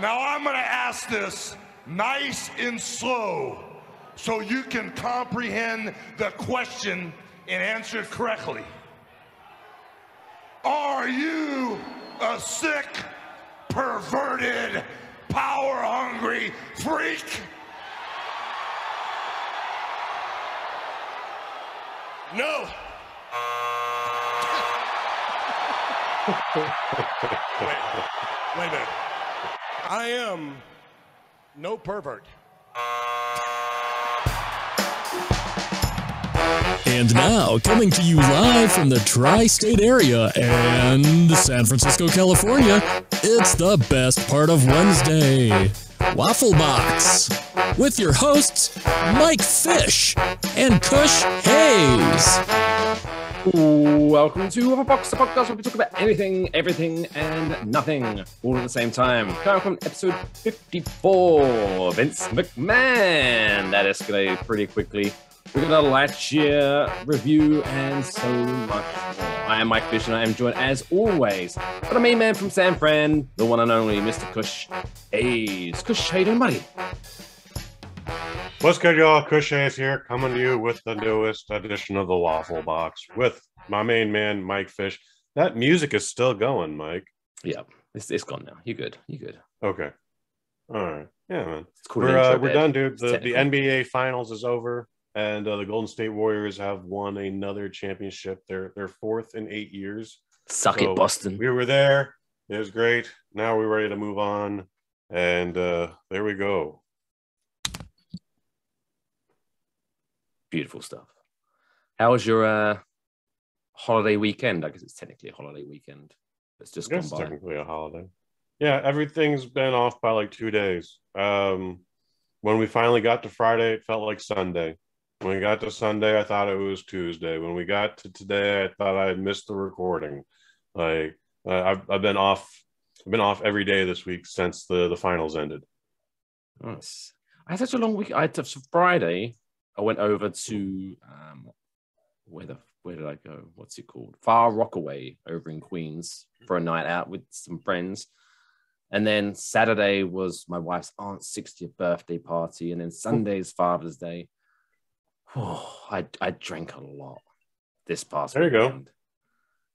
Now I'm going to ask this nice and slow so you can comprehend the question and answer it correctly. Are you a sick, perverted, power-hungry freak? No. Wait a minute. I am no pervert. And now, coming to you live from the tri-state area and San Francisco, California, it's the best part of Wednesday, Waffle Box, with your hosts, Mike Fish and Kush Hayes. Welcome to Waffle Box, the podcast where we talk about anything, everything, and nothing all at the same time. Coming from episode 54, Vince McMahon. That escalated pretty quickly. We got a Lightyear review and so much more. I am Mike Fish and I am joined, as always, by the main man from San Fran, the one and only Mr. Kush Hayes. Kush, how you doing, buddy? What's good, y'all? Kush Hayes here, coming to you with the newest edition of the Waffle Box with my main man, Mike Fish. That music is still going, Mike. Yeah, it's gone now. You good? You good? Okay. All right. Yeah, man. Cool. We're done, dude. The NBA Finals is over, and the Golden State Warriors have won another championship. They're fourth in 8 years. Suck it, Boston. We were there. It was great. Now we're ready to move on, and there we go. Beautiful stuff. How was your holiday weekend? I guess it's technically a holiday weekend. It's just gone by. Technically a holiday. Yeah, everything's been off by like 2 days. When we finally got to Friday, it felt like Sunday. When we got to Sunday, I thought it was Tuesday. When we got to today, I thought I had missed the recording. Like I've been off. I've been off every day this week since the finals ended. Nice. I had such a long week. I had to Friday. I went over to where did I go? What's it called? Far Rockaway over in Queens for a night out with some friends. And then Saturday was my wife's aunt's 60th birthday party. And then Sunday's Father's Day. Oh, I drank a lot this past weekend. There you go.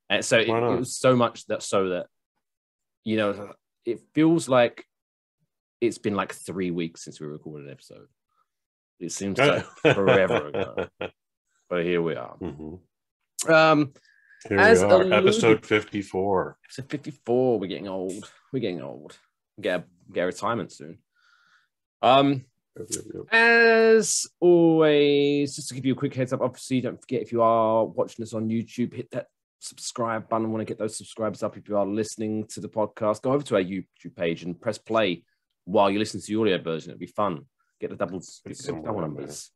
And so it was so much that, you know, it feels like it's been like 3 weeks since we recorded an episode. It seems like forever ago, but here we are. Mm-hmm. Here we are, episode 54. Episode 54. We're getting old. We get a retirement soon. As always, just to give you a quick heads up, obviously, don't forget, if you are watching us on YouTube, hit that subscribe button. I want to get those subscribers up. If you are listening to the podcast, go over to our YouTube page and press play while you listen to the audio version. It'll be fun. Get the double numbers.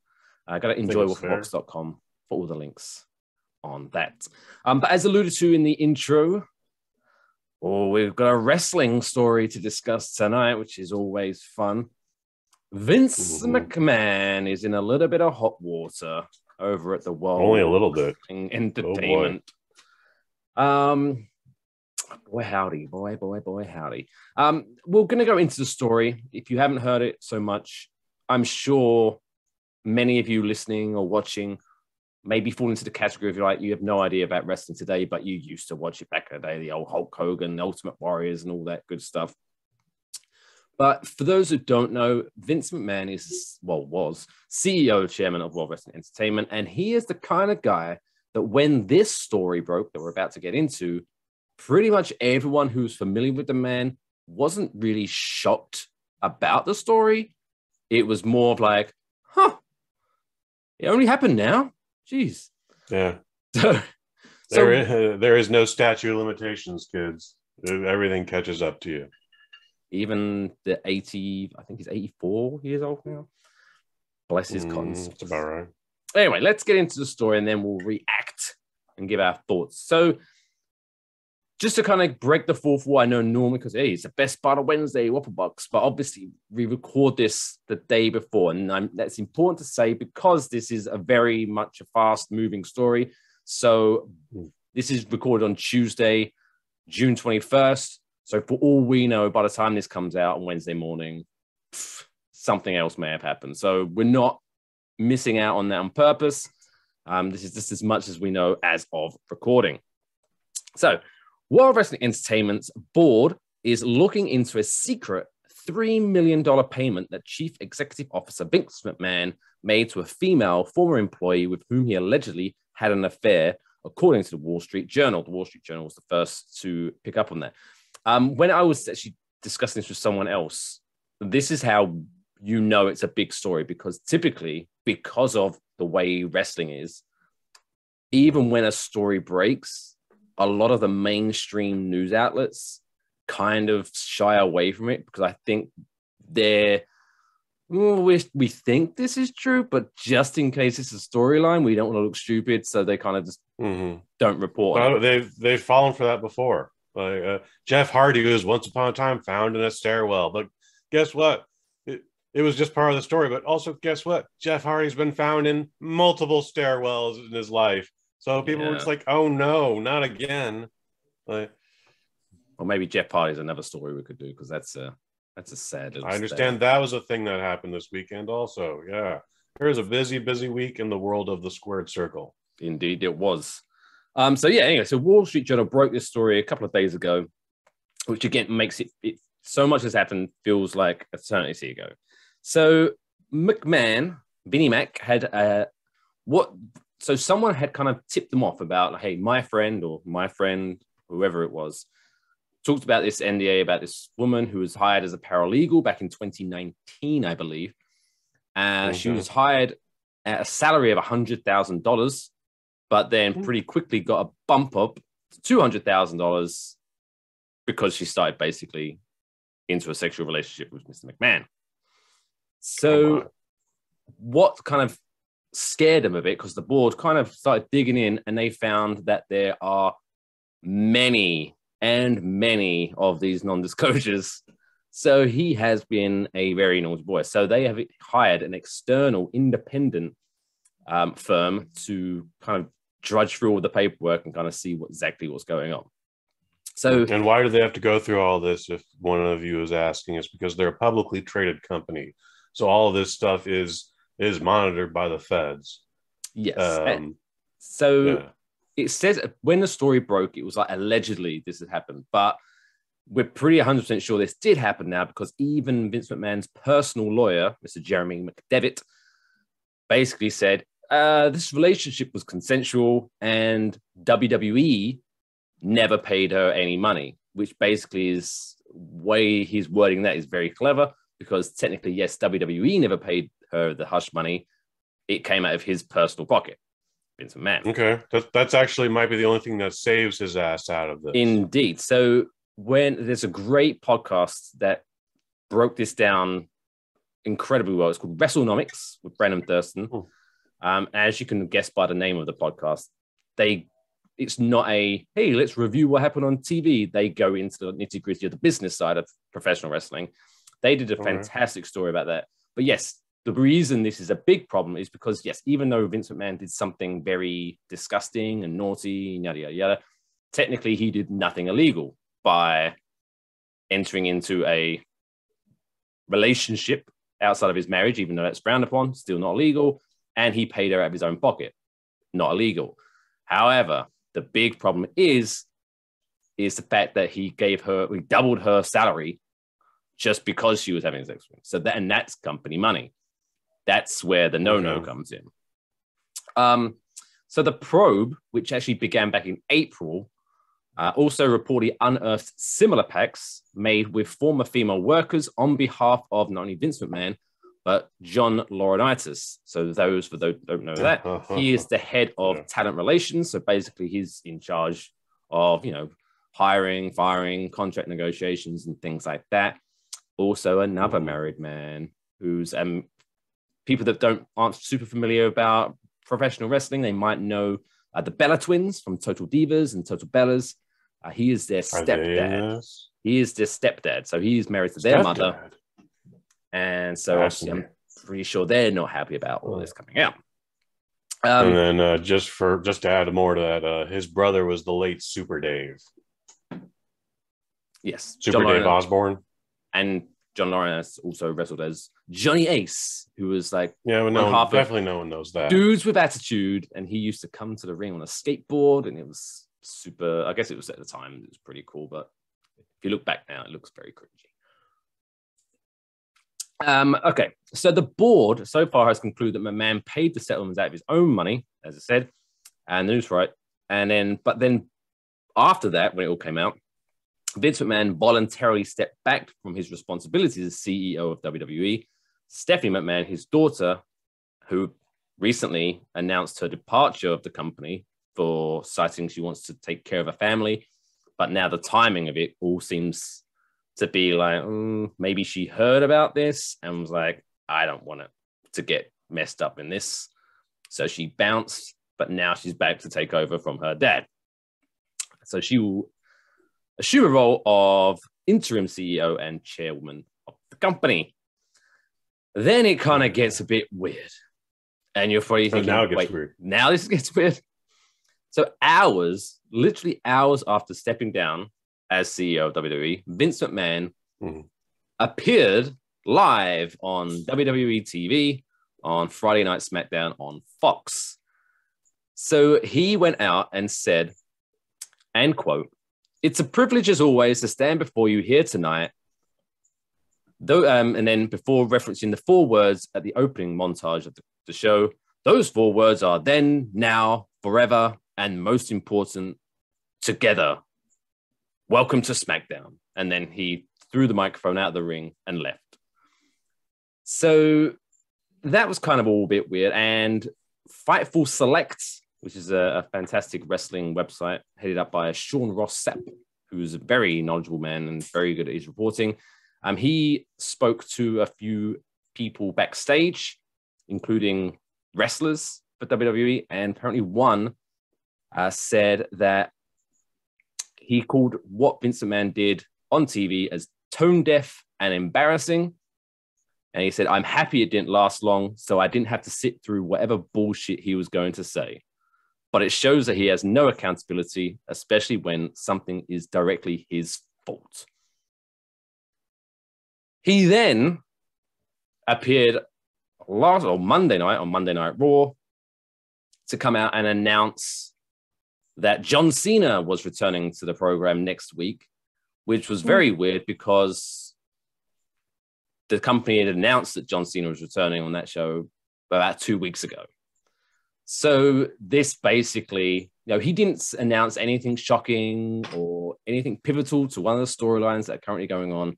Got to enjoy wafflebox.com for all the links on that. But as alluded to in the intro, we've got a wrestling story to discuss tonight, which is always fun. Vince McMahon is in a little bit of hot water over at the World Only a little bit. Entertainment. Boy, howdy. We're going to go into the story. If you haven't heard it so much, I'm sure many of you listening or watching maybe fall into the category of like, you have no idea about wrestling today, but you used to watch it back in the day, the old Hulk Hogan, Ultimate Warriors, and all that good stuff. But for those who don't know, Vince McMahon was CEO, chairman of World Wrestling Entertainment, and he is the kind of guy that when this story broke that we're about to get into, pretty much everyone who's familiar with the man wasn't really shocked about the story. It was more of like, it only happened now? Jeez. Yeah. There is no statute of limitations, kids. Everything catches up to you. Even the 80, I think he's 84 years old now. Bless his cons. That's about right. Anyway, let's get into the story and then we'll react and give our thoughts. So, just to kind of break the fourth wall, I know normally because, hey, it's the best part of Wednesday, Waffle Box, but obviously we record this the day before, and that's important to say because this is a very much a fast-moving story. So this is recorded on Tuesday, June 21st. So for all we know, by the time this comes out on Wednesday morning, something else may have happened. So we're not missing out on that on purpose. This is just as much as we know as of recording. So World Wrestling Entertainment's board is looking into a secret $3 million payment that Chief Executive Officer Vince McMahon made to a female former employee with whom he allegedly had an affair, according to the Wall Street Journal. The Wall Street Journal was the first to pick up on that. When I was actually discussing this with someone else, this is how you know it's a big story, because typically, because of the way wrestling is, even when a story breaks, a lot of the mainstream news outlets kind of shy away from it, because I think we think this is true, but just in case it's a storyline, we don't want to look stupid, so they kind of just don't report. Well, they've fallen for that before. Like Jeff Hardy was once upon a time found in a stairwell, but guess what? It was just part of the story. But also, guess what? Jeff Hardy's been found in multiple stairwells in his life, so people were just like, "Oh no, not again!" Like, or maybe Jeff Hardy's another story we could do, because that's a sad. I understand that was a thing that happened this weekend. Also, yeah, there was a busy week in the world of the squared circle. Indeed, it was. Anyway, so Wall Street Journal broke this story a couple of days ago, which again makes it so much has happened, feels like eternity ago. So McMahon, Vinnie Mac, had so someone had kind of tipped them off about, hey, my friend, whoever it was, talked about this NDA about this woman who was hired as a paralegal back in 2019, I believe. She was hired at a salary of $100,000, but then pretty quickly got a bump up to $200,000 because she started basically into a sexual relationship with Mr. McMahon. So what kind of scared them a bit, because the board kind of started digging in and they found that there are many of these non-disclosures. So he has been a very naughty boy. So they have hired an external independent firm to kind of drudge through all the paperwork and kind of see exactly what's going on. So, and why do they have to go through all this? If one of you is asking, it's because they're a publicly traded company. So all of this stuff is monitored by the feds. Yes. It says when the story broke, it was like allegedly this had happened, but we're pretty 100% sure this did happen now, because even Vince McMahon's personal lawyer, Mr. Jeremy McDevitt, basically said this relationship was consensual and WWE never paid her any money, which basically is way he's wording that is very clever, because technically, yes, WWE never paid her the hush money. It came out of his personal pocket, Vince McMahon. Okay, that's actually might be the only thing that saves his ass out of this. Indeed. So when there's a great podcast that broke this down incredibly well. It's called WrestleNomics with Brandon Thurston. As you can guess by the name of the podcast, it's not a, hey, let's review what happened on TV. They go into the nitty-gritty of the business side of professional wrestling. They did a fantastic story about that. But yes, the reason this is a big problem is because, yes, even though Vince McMahon did something very disgusting and naughty, yada, yada, yada, technically he did nothing illegal by entering into a relationship outside of his marriage, even though that's frowned upon, still not illegal. And he paid her out of his own pocket, not illegal. However, the big problem is the fact that he doubled her salary just because she was having sex with him. So that's company money. That's where the no-no comes in. So the probe, which actually began back in April, also reportedly unearthed similar pacts made with former female workers on behalf of not only Vince McMahon, but John Laurinaitis. So those for those who don't know that, he is the head of talent relations. So basically he's in charge of, hiring, firing, contract negotiations and things like that. Also another married man who's people that aren't super familiar about professional wrestling, they might know the Bella twins from Total Divas and Total Bellas. He is their stepdad. He is their stepdad. So he is married to their mother. And so obviously, I'm pretty sure they're not happy about all this coming out. And then just to add more to that, his brother was the late Super Dave. Yes. Super Dave Osborne. And John Laurinaitis also wrestled as Johnny Ace, who was like definitely no one knows that. Dudes with Attitude, and he used to come to the ring on a skateboard, and it was super. I guess it was at the time, it was pretty cool, but if you look back now, it looks very cringy. Okay, so the board so far has concluded that McMahon paid the settlements out of his own money, as I said, and the news right, but then after that, when it all came out, Vince McMahon voluntarily stepped back from his responsibilities as CEO of WWE. Stephanie McMahon, his daughter, who recently announced her departure of the company for citing she wants to take care of her family, but now the timing of it all seems to be like, maybe she heard about this and was like, I don't want it to get messed up in this. So she bounced, but now she's back to take over from her dad. So she will assume a role of interim CEO and chairwoman of the company. Then it kind of gets a bit weird. And you're probably thinking, now it gets weird. Now this gets weird. So literally hours after stepping down as CEO of WWE, Vince McMahon appeared live on WWE TV on Friday Night SmackDown on Fox. So he went out and said, and quote, "It's a privilege as always to stand before you here tonight." Though, and then before referencing the 4 words at the opening montage of the show, those 4 words are then, now, forever, and most important, together. Welcome to SmackDown. And then he threw the microphone out of the ring and left. So that was kind of all a bit weird. And Fightful Select, which is a fantastic wrestling website headed up by Sean Ross Sapp, who's a very knowledgeable man and very good at his reporting. He spoke to a few people backstage, including wrestlers for WWE, and apparently one said that he called what Vince McMahon did on TV as tone deaf and embarrassing. And he said, "I'm happy it didn't last long, so I didn't have to sit through whatever bullshit he was going to say. But it shows that he has no accountability, especially when something is directly his fault." He then appeared Monday night on Monday Night Raw to come out and announce that John Cena was returning to the program next week, which was very weird because the company had announced that John Cena was returning on that show about 2 weeks ago. So this basically, he didn't announce anything shocking or anything pivotal to one of the storylines that are currently going on.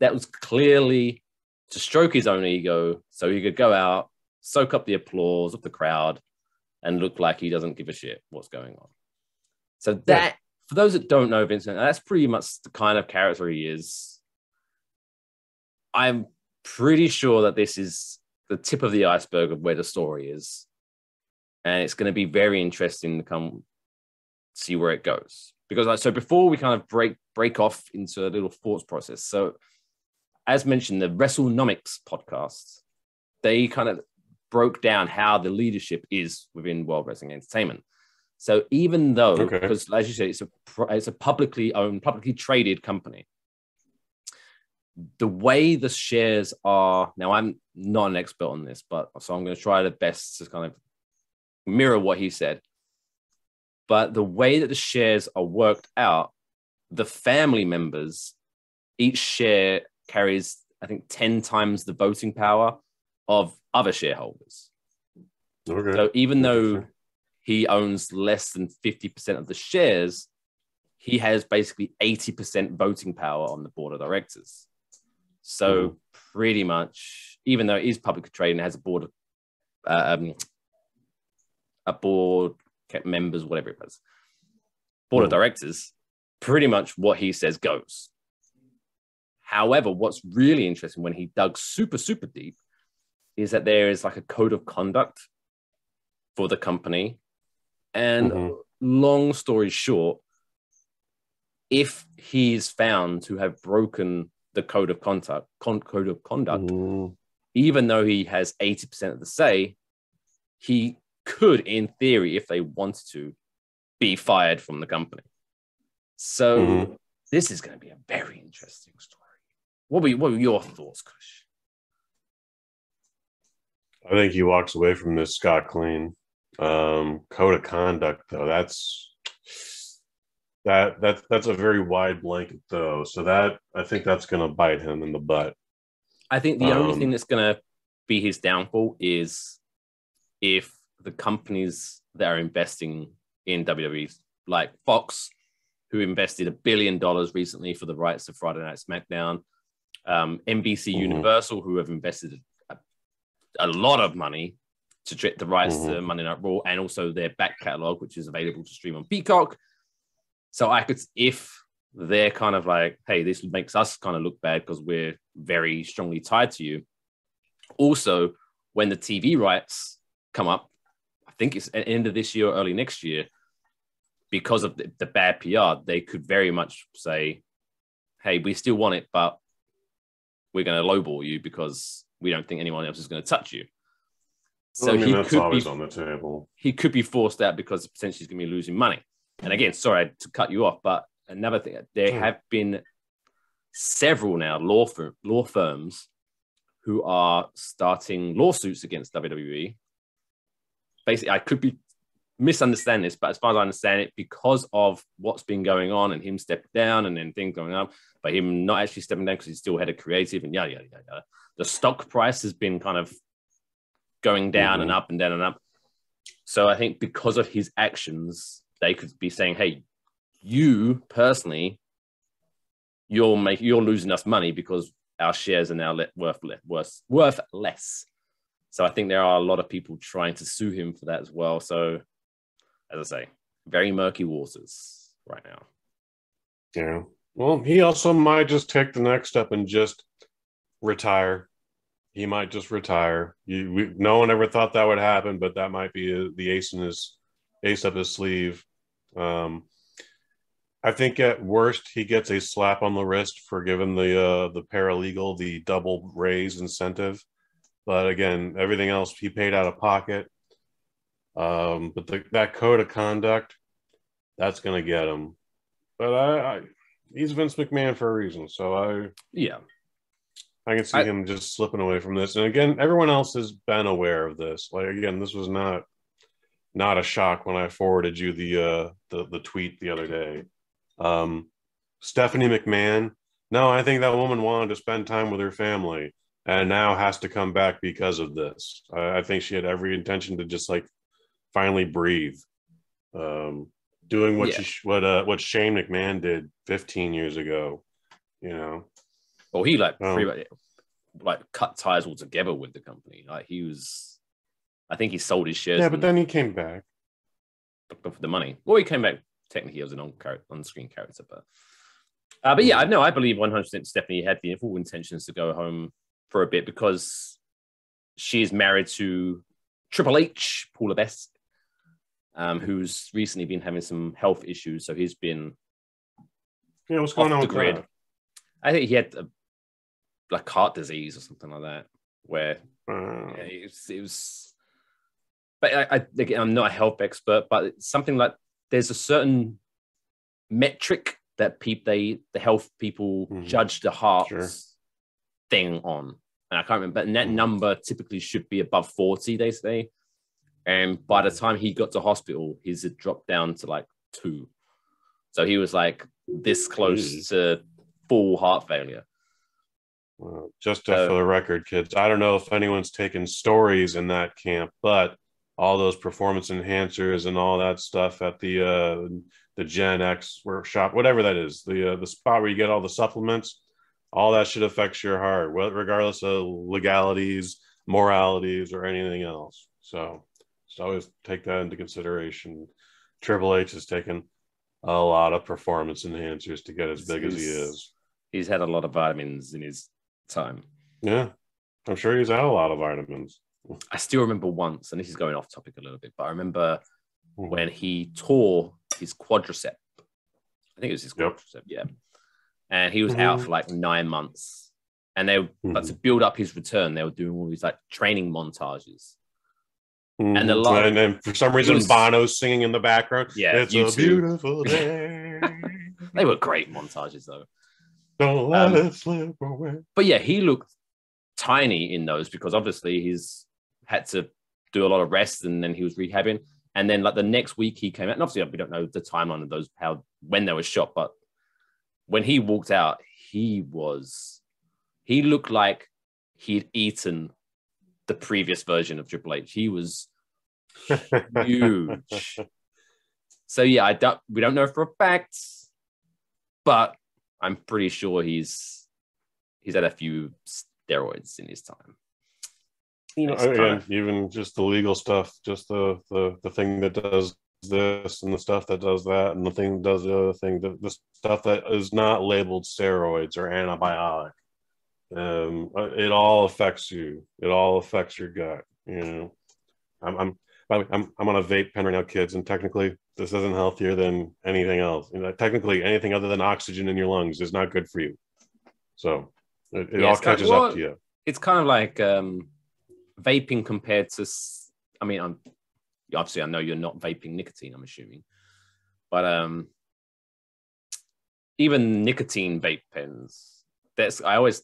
That was clearly to stroke his own ego so he could go out, soak up the applause of the crowd, and look like he doesn't give a shit what's going on. So that, for those that don't know Vincent, that's pretty much the kind of character he is. I'm pretty sure that this is the tip of the iceberg of where the story is. And it's going to be very interesting to come see where it goes. Because so before we kind of break off into a little thoughts process. So as mentioned, the WrestleNomics podcast, they kind of broke down how the leadership is within World Wrestling Entertainment. So even though, because as you said, it's a publicly owned, publicly traded company, the way the shares are now, I'm not an expert on this, but so I'm going to try the best to kind of mirror what he said. But the way that the shares are worked out, the family members, each share carries, I think, 10 times the voting power of other shareholders. Okay. So even though he owns less than 50% of the shares, he has basically 80% voting power on the board of directors. So pretty much, even though it is publicly traded and has a board members, whatever it was, board of directors, pretty much what he says goes. However, what's really interesting when he dug super, super deep is that there is like a code of conduct for the company. And long story short, if he's found to have broken the code of conduct, even though he has 80% of the say, he could, in theory, if they wanted to, be fired from the company. So This is going to be a very interesting story. What were your thoughts, Kush? I think he walks away from this scot clean. Code of conduct, though, that's a very wide blanket, though. So that I think that's going to bite him in the butt. I think the only thing that's going to be his downfall is if the companies that are investing in WWE, like Fox, who invested $1 billion recently for the rights to Friday Night SmackDown, NBC Universal, who have invested a lot of money to get the rights to Monday Night Raw, and also their back catalog, which is available to stream on Peacock. So if they're kind of like, hey, this makes us kind of look bad because we're very strongly tied to you. Also, when the TV rights come up, I think it's at the end of this year or early next year, because of the bad PR, they could very much say, hey, we still want it, but we're going to lowball you because we don't think anyone else is going to touch you. So that's always on the table. He could be forced out because potentially he's going to be losing money. And again, sorry to cut you off, but another thing, there have been several now law firms who are starting lawsuits against WWE. Basically, I could be misunderstanding this, but as far as I understand it, because of what's been going on and him stepping down and then things going up, but him not actually stepping down because he's still head of creative and yada, yada, yada. The stock price has been kind of going down and up and down and up. So I think because of his actions, they could be saying, hey, you personally, you're losing us money because our shares are now worth less. So I think there are a lot of people trying to sue him for that as well. So as I say, very murky waters right now. Yeah. Well, he also might just take the next step and just retire. He might just retire. No one ever thought that would happen, but that might be the ace up his sleeve. I think at worst he gets a slap on the wrist for giving the paralegal the double raise incentive. But again, everything else he paid out of pocket. But that code of conduct, that's going to get him. But he's Vince McMahon for a reason. So I can see him just slipping away from this. And again, everyone else has been aware of this. Like, again, this was not a shock when I forwarded you the tweet the other day. Stephanie McMahon, no, I think that woman wanted to spend time with her family and now has to come back because of this. I think she had every intention to just like finally breathe. Doing what Shane McMahon did 15 years ago, you know. Well, he pretty much cut ties altogether with the company. Like I think he sold his shares. Yeah, but then he came back for the money. Well, he came back technically as an on-screen character, but yeah, I believe 100% Stephanie had the full intentions to go home for a bit because she's married to Triple H, Paula Best, who's recently been having some health issues. So he's been what's going on with the grid. That? I think he had like heart disease or something like that, where it was. But I'm not a health expert, but it's something like there's a certain metric that the health people judge the heart thing on, and I can't remember. But that number typically should be above 40, they say. And by the time he got to hospital, his had dropped down to like 2. So he was like this close to full heart failure. Well, just for the record, kids, I don't know if anyone's taken stories in that camp, but all those performance enhancers and all that stuff at the Gen X workshop, whatever that is, the spot where you get all the supplements, all that shit affects your heart, regardless of legalities, moralities, or anything else. So just always take that into consideration. Triple H has taken a lot of performance enhancers to get as big as he is. He's had a lot of vitamins in his time. Yeah, I'm sure he's had a lot of vitamins. I still remember once, and this is going off topic a little bit, but I remember when he tore his quadricep. I think it was his quadricep, yeah. And he was out for like 9 months. And but to build up his return, they were doing all these like training montages. And for some reason, Bono's singing in the background. Yeah, it's a beautiful day. They were great montages, though. Don't let it slip away. But yeah, he looked tiny in those because obviously he's had to do a lot of rest and then he was rehabbing. And then like the next week he came out, and obviously we don't know the timeline of those, when they were shot, but when he walked out, he looked like he'd eaten the previous version of Triple H. He was huge. So yeah, we don't know for a fact, but I'm pretty sure he's had a few steroids in his time. Even just the legal stuff, just the thing that does this and the stuff that does that and the thing that does the other thing, the stuff that is not labeled steroids or antibiotic. It all affects you. It all affects your gut. I'm on a vape pen right now, kids, and technically this isn't healthier than anything else. Technically, anything other than oxygen in your lungs is not good for you. So it all catches up to you. It's kind of like vaping compared to. I mean, obviously I know you're not vaping nicotine, I'm assuming, but even nicotine vape pens. I always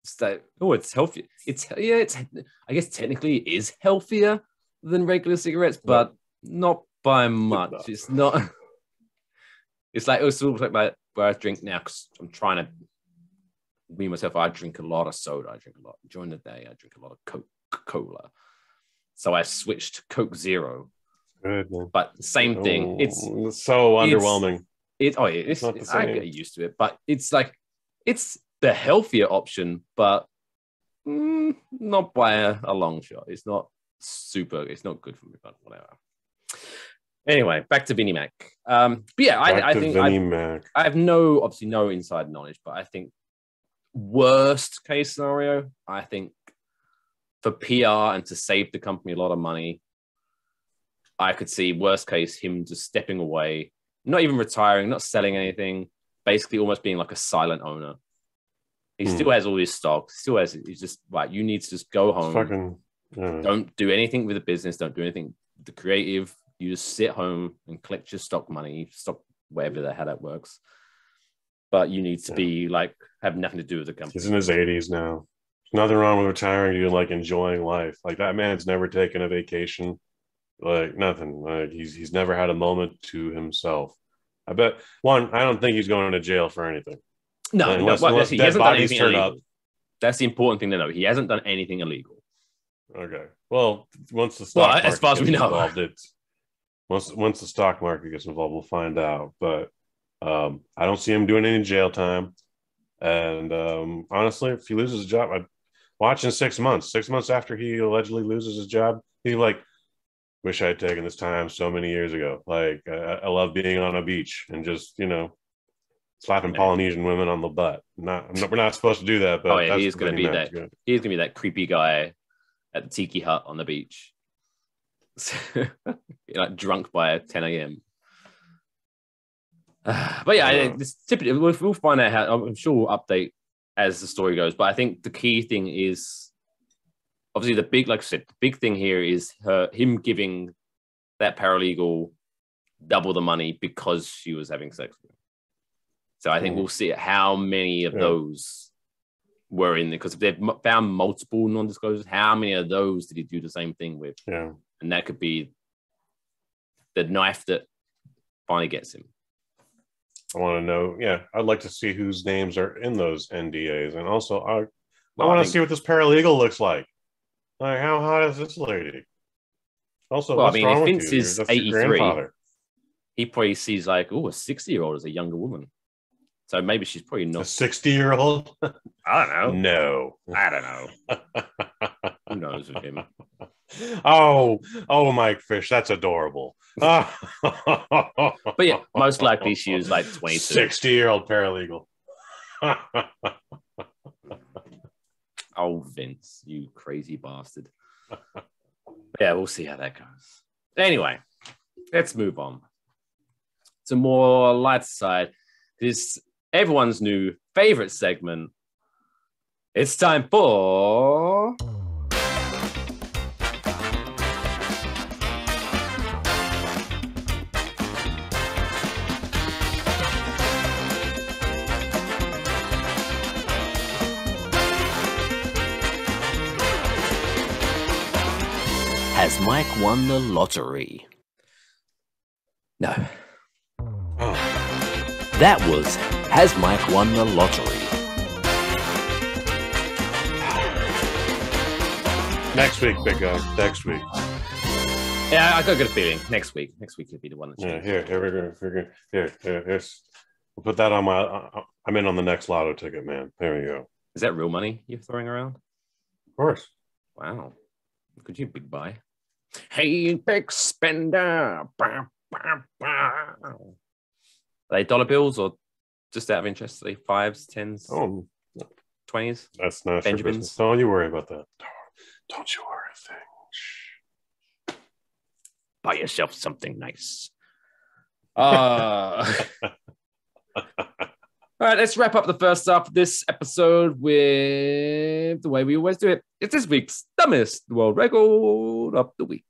say, it's healthy. I guess technically it is healthier than regular cigarettes, but not by much. It's not. It's like it's sort of like where I drink now because I'm trying to. Me myself, I drink a lot of soda. I drink a lot during the day. I drink a lot of Coca-Cola. So I switched to Coke Zero. Good, man. But same thing. It's so underwhelming. I get used to it, but it's the healthier option, but not by a long shot. It's not good for me, but whatever. Anyway, back to Vinnie Mac. But yeah, I think I have no inside knowledge, but I think worst case scenario, I think for PR and to save the company a lot of money, I could see worst case him just stepping away, not even retiring, not selling anything, basically almost being like a silent owner. He still has all his stock, he's just like, you need to just go home. Don't do anything with the business, don't do anything with the creative. You just sit home and collect your stock money, stock whatever the hell that works. But you need to be like, have nothing to do with the company. He's in his 80s now. There's nothing wrong with retiring. You're like enjoying life. Like that man's never taken a vacation. Like nothing. Like he's never had a moment to himself. I bet I don't think he's going to jail for anything. No, unless he hasn't done anything turn illegal. up. That's the important thing to know. He hasn't done anything illegal. Okay. Well, once the stock market as far as we know, involved, once the stock market gets involved, we'll find out. But I don't see him doing any jail time. And honestly, if he loses his job, watch in 6 months. 6 months after he allegedly loses his job, he's like, wish I had taken this time so many years ago. Like, I love being on a beach and just, slapping Polynesian women on the butt. We're not supposed to do that, but he's going to be that. He's going to be that creepy guy at the tiki hut on the beach, like drunk by 10 a.m. But yeah, it's typically we'll find out how. I'm sure we'll update as the story goes. But I think the key thing is obviously the big thing here is him giving that paralegal double the money because she was having sex with him. So I think we'll see how many of those were in there, because if they've found multiple non-disclosures, how many of those did he do the same thing with? Yeah, and that could be the knife that finally gets him. I want to know. Yeah, I'd like to see whose names are in those NDAs, and also I want to see what this paralegal looks like. Like, how hot is this lady? Also, what's wrong with Vince you? is That's 83. your grandfather. He probably sees like, a 60-year-old as a younger woman. So maybe she's probably not a 60-year-old. I don't know. No, I don't know. Who knows with him? Oh, Mike Fish, that's adorable. But yeah, most likely she was like 22. 60-year-old paralegal. Oh, Vince, you crazy bastard. Yeah, we'll see how that goes. Anyway, let's move on to more light side. This everyone's new favorite segment. It's time for has Mike won the lottery? No. Oh. That was, has Mike won the lottery? Next week, big guy. Next week. Yeah, I got a good feeling. Next week could be the one that changes. Yeah, here we're gonna here's. We'll put that on my. I'm in on the next lotto ticket, man. There you go. Is that real money you're throwing around? Of course. Wow. Could you big buy? Hey, big spender. Bah, bah, bah. Are they dollar bills or just out of interest? Are they 5s, 10s, Oh, 20s? that's not your Benjamins? business. Don't you worry about that. Don't you worry a thing. Buy yourself something nice. All right, let's wrap up the first half of this episode with the way we always do it. It's this week's dumbest world record of the week.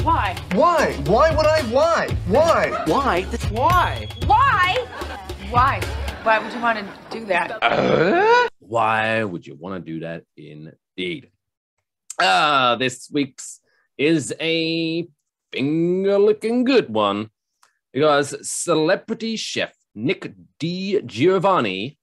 Why? Why? Why would I? Why? Why? Why? Why? Why? Why? Why would you want to do that? Why would you want to do that indeed? This week's is a finger-licking good one because celebrity chef Nick DiGiovanni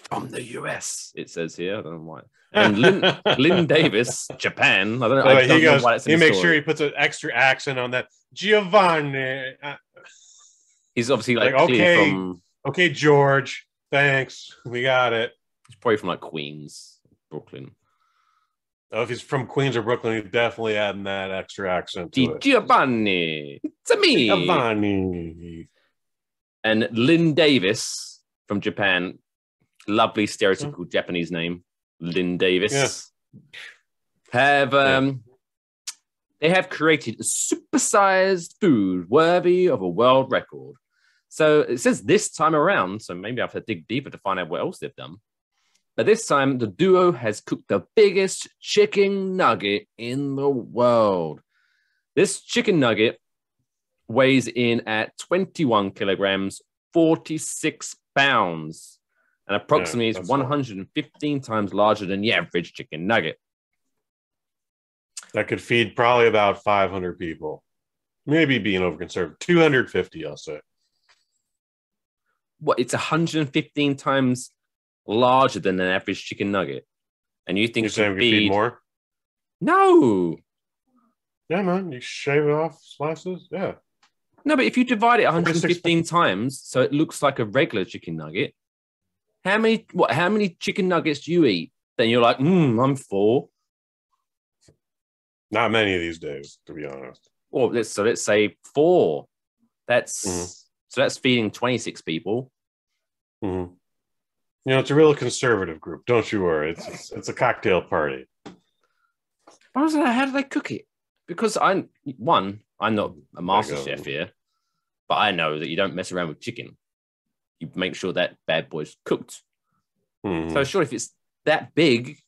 from the US, it says here, I don't know why, and Lynn Davis, Japan. I don't know why that's in he the makes story. sure he puts an extra accent on that. Giovanni. He's obviously like clear okay, from. Okay, George. Thanks. We got it. He's probably from like Queens, Brooklyn. Oh, if he's from Queens or Brooklyn, he's definitely adding that extra accent to it. Giovanni, it's me. Giovanni. And Lynn Davis from Japan, lovely stereotypical Japanese name, Lynn Davis. Yeah. They have created a supersized food worthy of a world record. So it says this time around, so maybe I have to dig deeper to find out what else they've done. But this time, the duo has cooked the biggest chicken nugget in the world. This chicken nugget weighs in at 21 kilograms, 46 pounds, and approximately is 115 times larger than the average chicken nugget. That could feed probably about 500 people. Maybe being overconservative. 250, I'll say. What? It's 115 times larger than an average chicken nugget, and you think you're saying we feed more? No. Yeah, man. You shave it off slices. Yeah. No, but if you divide it 115 times, so it looks like a regular chicken nugget. How many chicken nuggets do you eat? Then you're like, I'm full. Not many of these days, to be honest. Well, let's say 4. That's so that's feeding 26 people. Mm-hmm. You know, it's a real conservative group. Don't you worry. It's a cocktail party. I was like, how do they cook it? Because I'm not a master chef here, but I know that you don't mess around with chicken. You make sure that bad boy's cooked. Mm-hmm. So sure, if it's that big,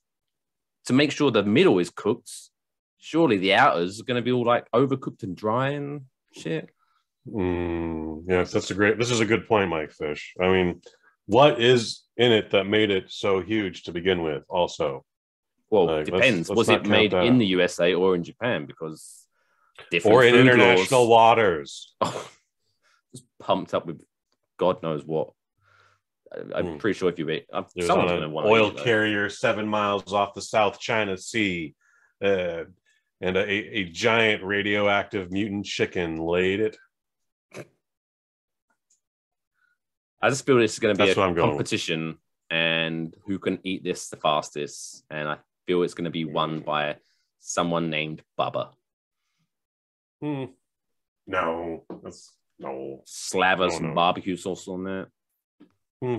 to make sure the middle is cooked, surely the outers are going to be all like overcooked and dry and shit. Yes, this is a good point, Mike Fish. I mean, what is in it that made it so huge to begin with? Also, well, it depends. Was it made in the USA or in Japan? Because different or in food international waters. Just pumped up with God knows what. I'm pretty sure if you eat, someone's on an oil carrier 7 miles off the South China Sea, and a giant radioactive mutant chicken laid it. I just feel this is going to be a competition and who can eat this the fastest. And I feel it's going to be won by someone named Bubba. No. Slather some barbecue sauce on that.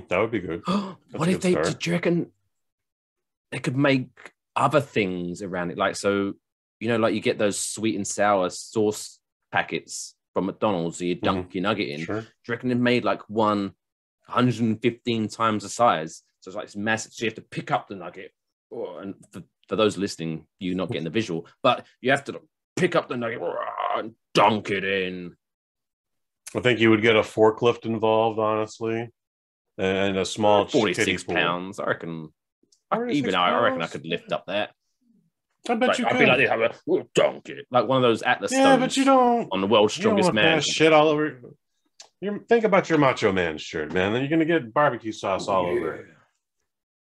That would be good. What if they, do you reckon they could make other things around it? Like, so, you know, like you get those sweet and sour sauce packets from McDonald's, so you dunk your nugget in. Sure. Do you reckon they made like 115 times the size? So it's like it's massive. So you have to pick up the nugget. And for those listening, you're not getting the visual, but you have to pick up the nugget and dunk it in. I think you would get a forklift involved, honestly, and a small 46 pounds. I reckon. I reckon I could lift up that. I bet you I'd could. be like, they have a donkey, like one of those Atlas Yeah, stones. but you don't. On the world's You don't strongest want man. that shit all over. Think about your Macho Man shirt, man. Then you're gonna get barbecue sauce all over it.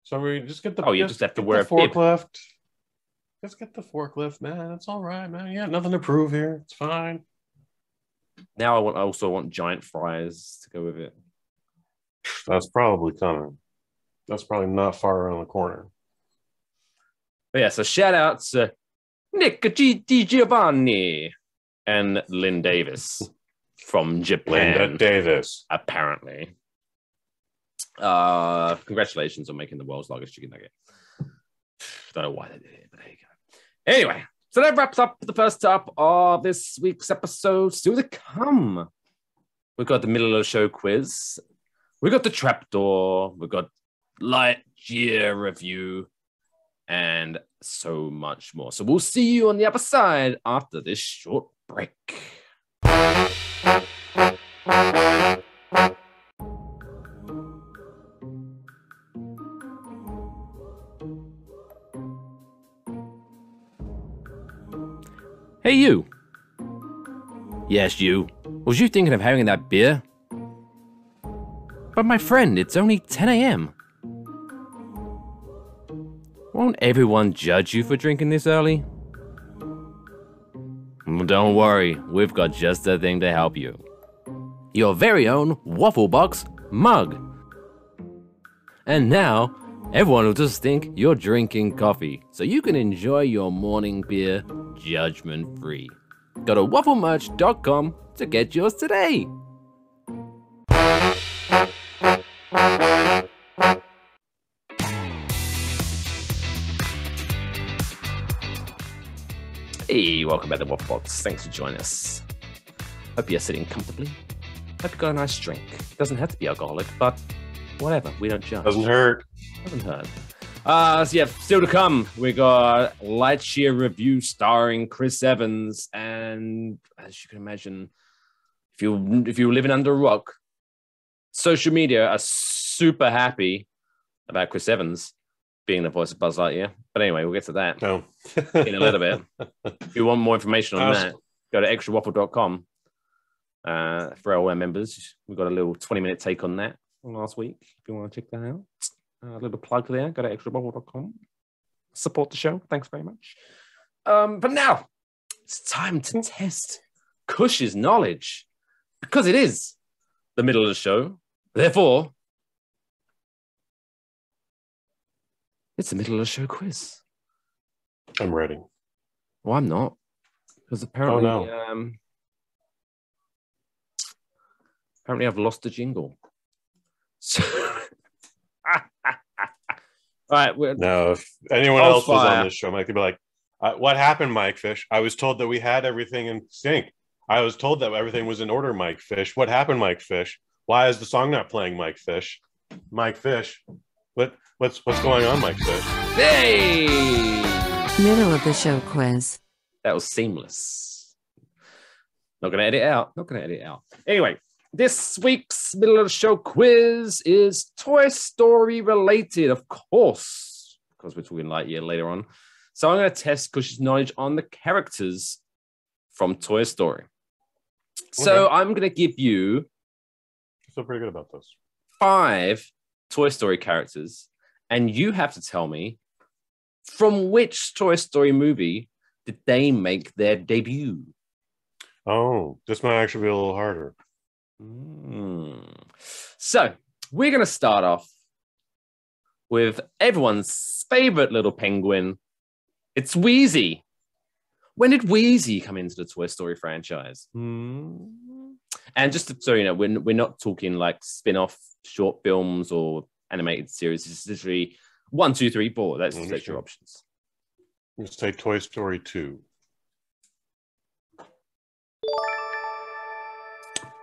So we just get the. You just have to get wear the a bib. forklift. Just get the forklift, man. It's all right, man. Yeah, nothing to prove here. It's fine. Now I also want giant fries to go with it. That's probably coming. That's probably not far around the corner. But yeah, so shout out to Nick Di Giovanni and Lynn Davis from Japan. Linda Davis. Apparently. Congratulations on making the world's largest chicken nugget. Don't know why they did it, but there you go. Anyway, so that wraps up the first up of this week's episode. Still to come. We've got the middle of the show quiz. We got the trapdoor. We've got Lightyear review. And so much more. So we'll see you on the other side after this short break. Hey, you. Yes, you. Was you thinking of having that beer? But my friend, it's only 10 a.m. Won't everyone judge you for drinking this early? Don't worry, we've got just the thing to help you. Your very own Waffle Box mug. And now, everyone will just think you're drinking coffee, so you can enjoy your morning beer judgment-free. Go to wafflemerch.com to get yours today. Hey, welcome back to Waffle Box. Thanks for joining us. Hope you're sitting comfortably. Hope you got a nice drink. It doesn't have to be alcoholic, but whatever. We don't judge. Doesn't hurt. Doesn't hurt. So yeah, still to come, we got Lightyear review starring Chris Evans, and as you can imagine, if you're living under a rock, social media are super happy about Chris Evans being the voice of Buzz Lightyear. But anyway, we'll get to that in a little bit. If you want more information on that, go to extrawaffle.com. For our members, we've got a little 20-minute take on that from last week. If you want to check that out. A little plug there. Go to extrawaffle.com. Support the show. Thanks very much. But now, it's time to test Kush's knowledge. Because it is the middle of the show. Therefore, it's the middle of the show quiz. I'm ready. Well, I'm not. Because apparently, apparently I've lost the jingle. So... All right. Now, if anyone else was on this show, Mike, they'd be like, what happened, Mike Fish? I was told that we had everything in sync. I was told that everything was in order, Mike Fish. What happened, Mike Fish? Why is the song not playing, Mike Fish? Mike Fish. What's going on, Mike Fish? Hey! Middle of the show quiz. That was seamless. Not going to edit out. Anyway, this week's middle of the show quiz is Toy Story related, of course, because we're talking Lightyear later on. So I'm going to test Kush's knowledge on the characters from Toy Story. So I'm going to give you... I feel pretty good about this. 5 Toy Story characters, and you have to tell me from which Toy Story movie did they make their debut? Oh, this might actually be a little harder. So we're going to start off with everyone's favorite little penguin. It's Wheezy. When did Wheezy come into the Toy Story franchise? And just so you know, we're not talking like spin-off short films or animated series. It's literally 1, 2, 3, 4. That's your options. Let's say Toy Story 2.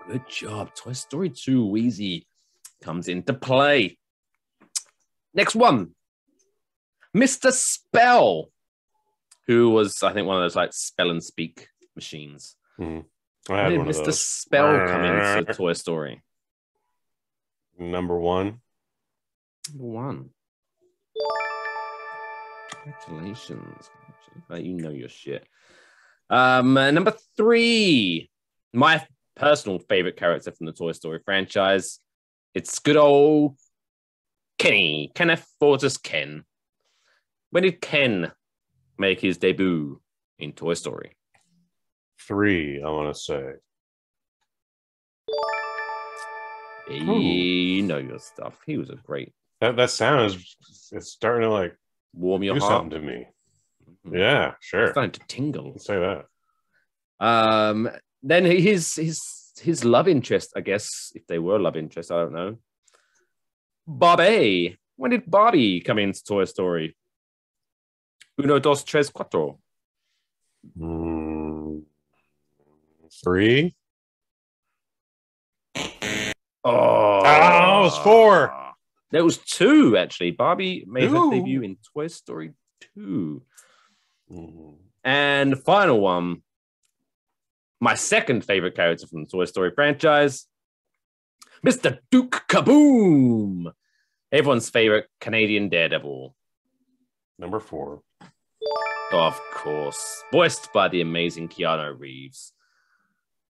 Good job. Toy Story 2, Wheezy comes into play. Next one. Mr. Spell, who was, I think, one of those like spell and speak machines. I Where had did one of Mr. those. Spell come into Toy Story? Number 1. Number 1. Congratulations. actually. Like, you know your shit. Number 3, my personal favorite character from the Toy Story franchise. It's good old Kenny. Kenneth Fortis Ken. When did Ken make his debut in Toy Story? 3, I want to say. You know your stuff. He was a great. That sound is it's starting to like warm your do heart. something to me. Mm-hmm. Yeah, sure. It's starting to tingle. Let's say that. Then his love interest, I guess, if they were love interest, I don't know. Bobby. When did Bobby come into Toy Story? Uno, dos, tres, cuatro. 3. Oh, it was 4. There was 2, actually. Barbie made her debut in Toy Story 2. And the final one, my second favorite character from the Toy Story franchise, Mr. Duke Kaboom. Everyone's favorite Canadian daredevil. Number 4. Of course. Voiced by the amazing Keanu Reeves.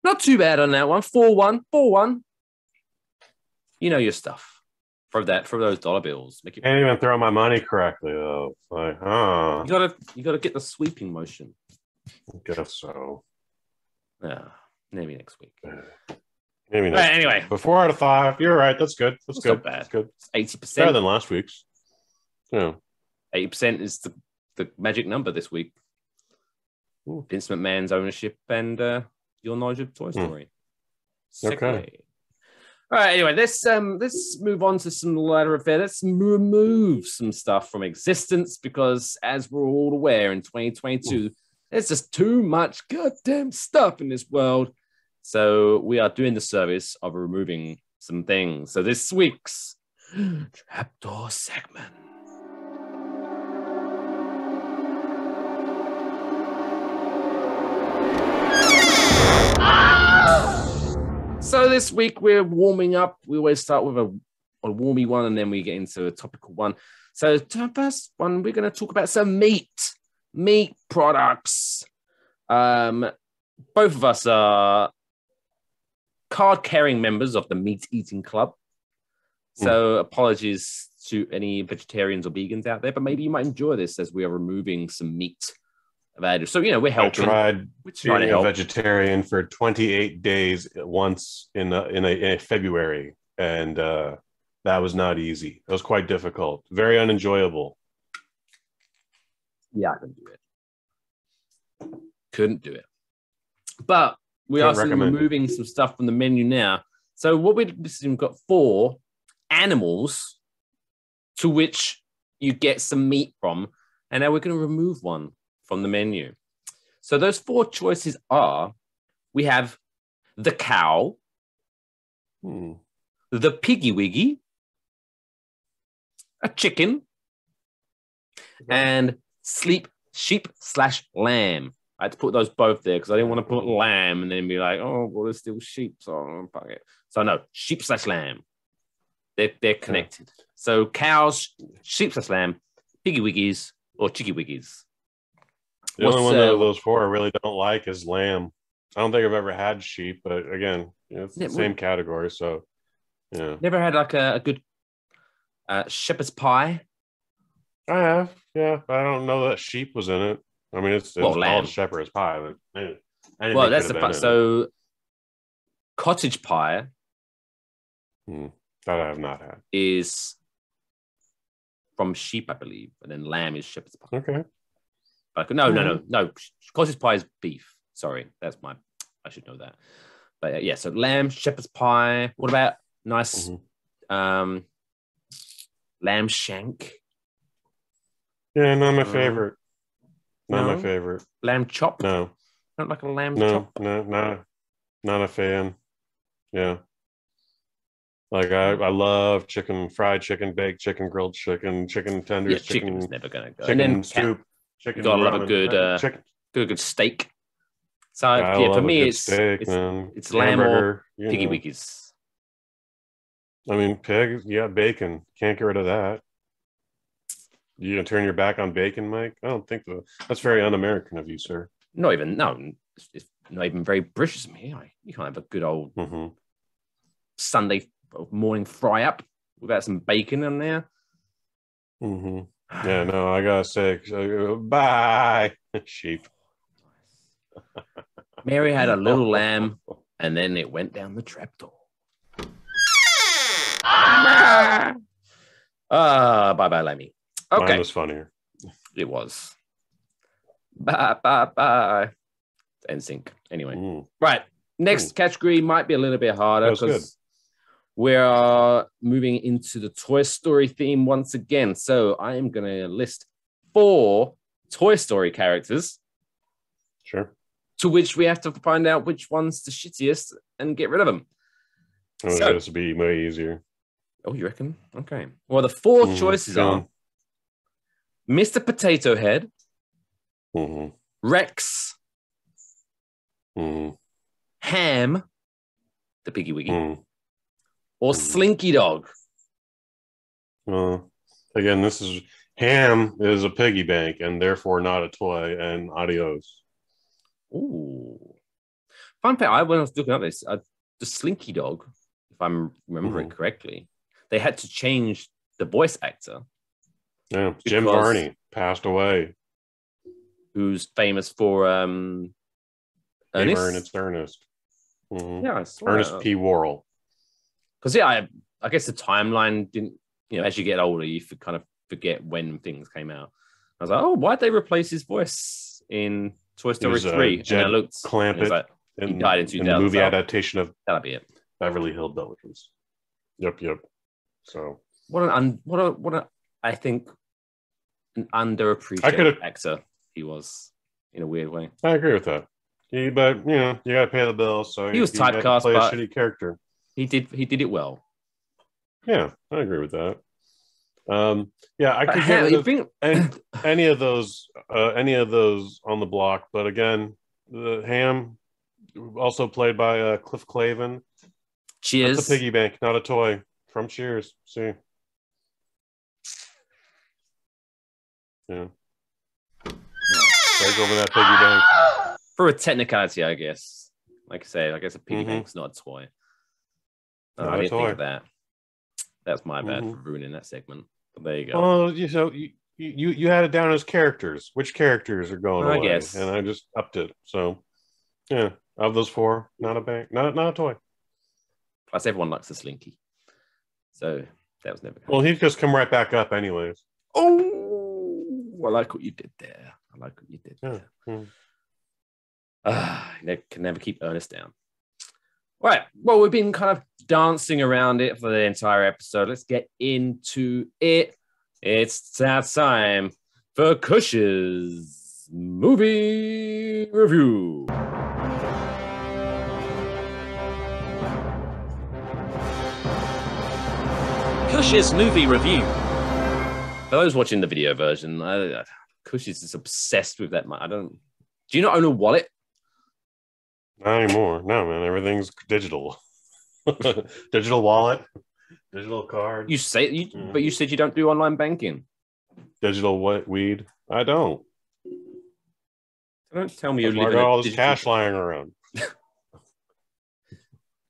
Not too bad on that one. 4-1. 4-1. You know your stuff. For those dollar bills. Can't even throw my money correctly though. Like, You gotta get the sweeping motion. I guess so. Yeah. Maybe next week. Maybe next anyway. Week. But 4 out of 5. You're right. That's good. That's good. Not bad. That's good. 80%. Better than last week's. Yeah. 80% is the magic number this week. Ooh. Vince McMahon's ownership and your knowledge of Toy Story. Okay. All right. Anyway, let's move on to some lighter affair. Let's remove some stuff from existence because, as we're all aware, in 2022, there's just too much goddamn stuff in this world. So we are doing the service of removing some things. So this week's Trapdoor segment. So this week we're warming up. We always start with a warmy one and then we get into a topical one. So the first one, we're going to talk about some meat products. Both of us are card-carrying members of the Meat Eating Club. So apologies to any vegetarians or vegans out there, but maybe you might enjoy this as we are removing some meat. So, we're helping. I tried being a vegetarian for 28 days once in a February, and that was not easy. It was quite difficult, very unenjoyable. Yeah, I couldn't do it. But we are removing some stuff from the menu now. So what we've got 4 animals to which you get some meat from, and now we're going to remove one from the menu. So those 4 choices are, we have the cow, the piggy wiggy, a chicken, and sheep / lamb. I had to put those both there because I didn't want to put lamb and then be like, oh, well, there's still sheep, so I'm fuck it. So no, sheep / lamb. They're connected. So cows, sheep / lamb, piggy wiggies, or chicky wiggies. The only one of those 4 I really don't like is lamb. I don't think I've ever had sheep, but again, it's the same category. So, yeah. Never had like a good shepherd's pie? I have, yeah. But I don't know that sheep was in it. I mean, it's called shepherd's pie. But that's the part. So, cottage pie. That I have not had. Is from sheep, I believe, and then lamb is shepherd's pie. Okay. No. Cottage pie is beef. Sorry, I should know that. But yeah, so lamb, shepherd's pie. What about nice lamb shank? Yeah, not my favorite. Not my favorite. Lamb chop? No. Not like a lamb chop? No, not a fan. Yeah. Like I love chicken, fried chicken, baked chicken, grilled chicken, chicken tenders, yeah, chicken's never gonna go. Chicken and then soup. You gotta love a good steak. So for me, it's lamb or piggy wiggies. I mean, pig, yeah, bacon. Can't get rid of that. You gonna turn your back on bacon, Mike? I don't think so. That's very un-American of you, sir. No, it's not even very British of me. You can't have a good old Sunday morning fry up without some bacon in there. Yeah, no, I gotta say, bye, sheep. Mary had a little lamb, and then it went down the trapdoor. Bye, Lammy. Okay. Mine was funnier. It was. Bye. NSYNC. Anyway. Right. Next category might be a little bit harder because we are moving into the Toy Story theme once again. So I am going to list 4 Toy Story characters. Sure. To which we have to find out which one's the shittiest and get rid of them. So, this would be way easier. Oh, you reckon? Okay. Well, the 4 choices are Mr. Potato Head, Rex, Ham, the Piggy Wiggy, or Slinky Dog. Again, Ham is a piggy bank and therefore not a toy, and adios. Ooh. Fun fact, when I was looking at this, the Slinky Dog, if I'm remembering correctly, they had to change the voice actor. Yeah, Jim Varney passed away. Who's famous for Ernest? Ernest. Yeah, I swear. Ernest P. Worrell. Because I guess the timeline didn't, as you get older, you kind of forget when things came out. I was like, oh, why'd they replace his voice in Toy Story 3? Jed and I looked, Clampett like, he died in 2000. In the movie adaptation of that'll be it. Beverly Hillbillies. Yep. So I think an underappreciated actor he was in a weird way. I agree with that. But you got to pay the bills, so he was typecast, play a shitty character. He did it well. Yeah, I agree with that. I could get rid of any of those on the block, but again, the Ham, also played by Cliff Clavin. Cheers. That's a piggy bank, not a toy. From Cheers. See. Yeah. Break over that piggy bank. For a technicality, I guess. Like I say, I guess a piggy bank's not a toy. I didn't think of that. That's my bad for ruining that segment. But there you go. Well, you had it down as characters. Which characters are going away? I guess. And I just upped it. So, yeah, of those 4, not a bank, not a toy. Plus, everyone likes a Slinky. So that was never. Well, he'd just come right back up, anyways. Oh, I like what you did there. You can never keep Ernest down. All right. Well, we've been kind of dancing around it for the entire episode. Let's get into it. It's that time for Kush's movie review. Kush's movie review. For those watching the video version, Kush is just obsessed with that. Do you not own a wallet? Not anymore. No, man. Everything's digital. Digital wallet, digital card. But you said you don't do online banking. Digital weed? I don't. Don't tell me you live in all this cash lying around.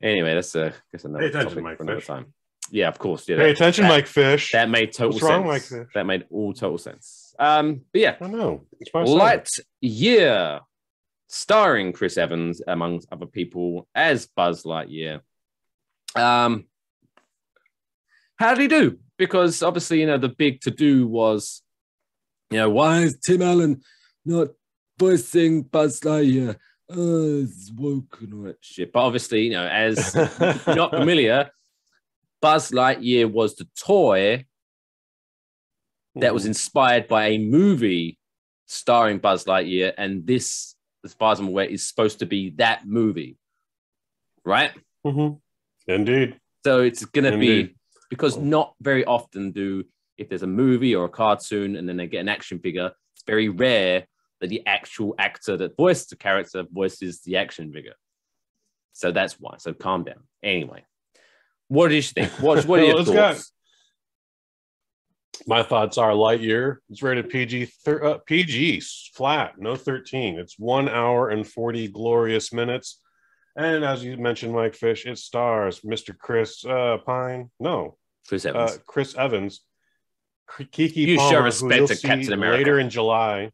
Anyway, that's another topic for another time. Yeah, of course. Yeah, pay attention, Mike Fish. That made total sense. What's wrong, Mike Fish? That made all total sense. But yeah, I know. Lightyear, starring Chris Evans, amongst other people, as Buzz Lightyear. How did he do? Because obviously, the big to-do was, why is Tim Allen not voicing Buzz Lightyear? It's woke and all that shit. But obviously, as if you're not familiar, Buzz Lightyear was the toy that was inspired by a movie starring Buzz Lightyear, and this, as far as I'm aware, is supposed to be that movie, right? Indeed. So it's going to be, because not very often if there's a movie or a cartoon and then they get an action figure, it's very rare that the actual actor that voiced the character voices the action figure. So that's why. So calm down. Anyway, what did you think? What are your thoughts? My thoughts are Lightyear. It's rated PG flat, no 13. It's 1 hour and 40 glorious minutes. And as you mentioned, Mike Fish, it stars Mr. Chris Pine. No, Chris Evans. Chris Evans. Kiki You Palmer, show who respect you'll to see Captain America. later in July.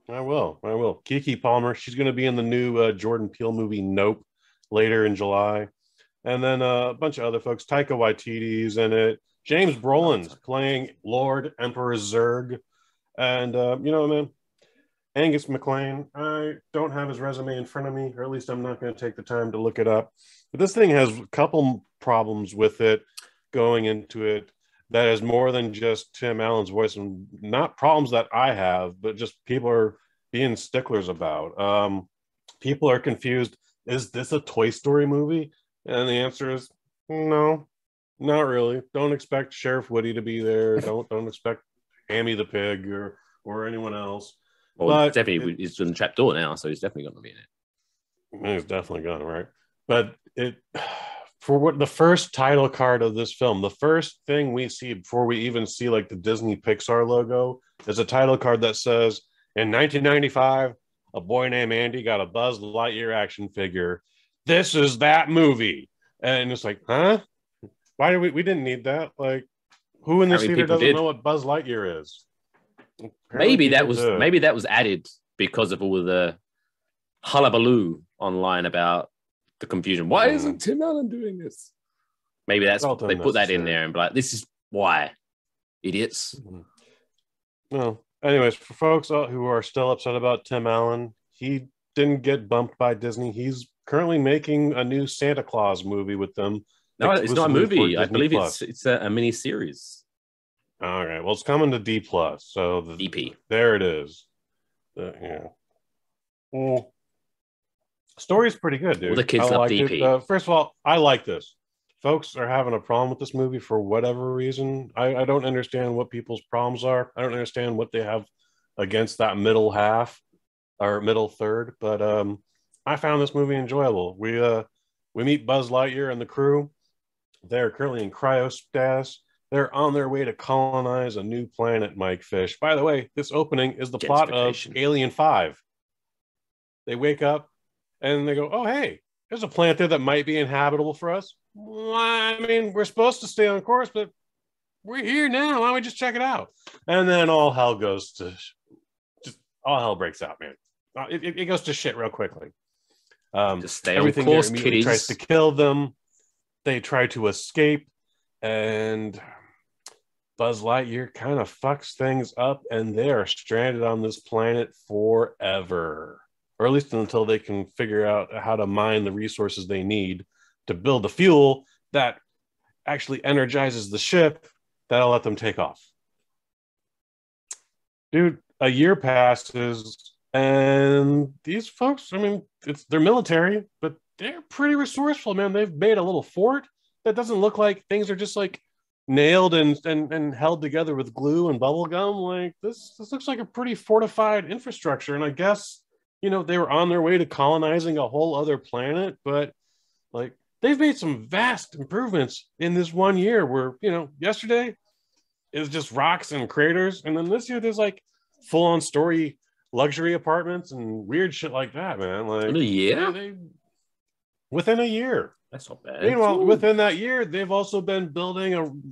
I will. Kiki Palmer. She's going to be in the new Jordan Peele movie Nope later in July. And then a bunch of other folks. Taika Waititi's in it. James Brolin's playing Lord Emperor Zurg. And, man, Angus MacLean. I don't have his resume in front of me, or at least I'm not going to take the time to look it up. But this thing has a couple problems with it going into it. That is more than just Tim Allen's voice, and not problems that I have, but just people are being sticklers about. People are confused. Is this a Toy Story movie? And the answer is no, not really. Don't expect Sheriff Woody to be there. Don't expect Amy the pig or anyone else. Well, but definitely he's in the trapdoor now, so he's definitely going to be in it. He's definitely going to, right? But for what the first title card of this film, the first thing we see before we even see like the Disney Pixar logo is a title card that says, in 1995, a boy named Andy got a Buzz Lightyear action figure. This is that movie. And it's like, huh? Why do we didn't need that? Like, who in this theater doesn't know what Buzz Lightyear is? Maybe that was added because of all the hullabaloo online about the confusion. Why isn't Tim Allen doing this? Maybe that's they put that in there and be like, this is why, idiots. Well, anyways, for folks who are still upset about Tim Allen, he didn't get bumped by Disney. He's currently making a new Santa Claus movie with them. No, it's not a movie. I believe it's a mini series. All right. Well, it's coming to D+. So the DP. There it is. Yeah. Well, story's pretty good, dude. All the kids love DP. First of all, I like this. Folks are having a problem with this movie for whatever reason. I don't understand what people's problems are. I don't understand what they have against that middle half or middle third. But I found this movie enjoyable. We meet Buzz Lightyear and the crew. They're currently in cryostasis. They're on their way to colonize a new planet, Mike Fish. By the way, this opening is the plot of Alien 5. They wake up and they go, oh, hey, there's a planet there that might be inhabitable for us. Well, I mean, we're supposed to stay on course, but we're here now. Why don't we just check it out? And then all hell breaks out, man. It goes to shit real quickly. Just stay on course, kiddies. Tries to kill them. They try to escape, and Buzz Lightyear kind of fucks things up, and they are stranded on this planet forever. Or at least until they can figure out how to mine the resources they need to build the fuel that actually energizes the ship that'll let them take off. Dude, a year passes, and these folks, I mean, they're military, but they're pretty resourceful, man. They've made a little fort that doesn't look like things are just like nailed and held together with glue and bubble gum. Like this looks like a pretty fortified infrastructure. And I guess, they were on their way to colonizing a whole other planet, but like they've made some vast improvements in this 1 year where, yesterday it was just rocks and craters. And then this year there's like full on story luxury apartments and weird shit like that, man. Like in a year? Within a year. That's not bad. Meanwhile, within that year, they've also been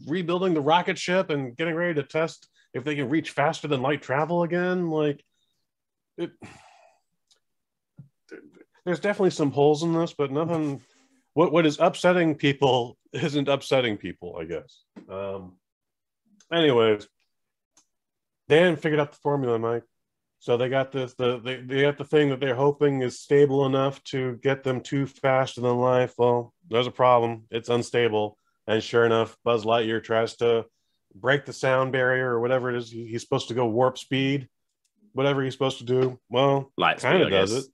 rebuilding the rocket ship and getting ready to test if they can reach faster than light travel again. Like, there's definitely some holes in this, but nothing. What is upsetting people isn't upsetting people, I guess. Anyways, they hadn't figured out the formula, Mike. So they got this. They got the thing that they're hoping is stable enough to get them too faster than life. Well, there's a problem. It's unstable, and sure enough, Buzz Lightyear tries to break the sound barrier or whatever it is. He's supposed to go warp speed, whatever he's supposed to do. Well, kind of does it.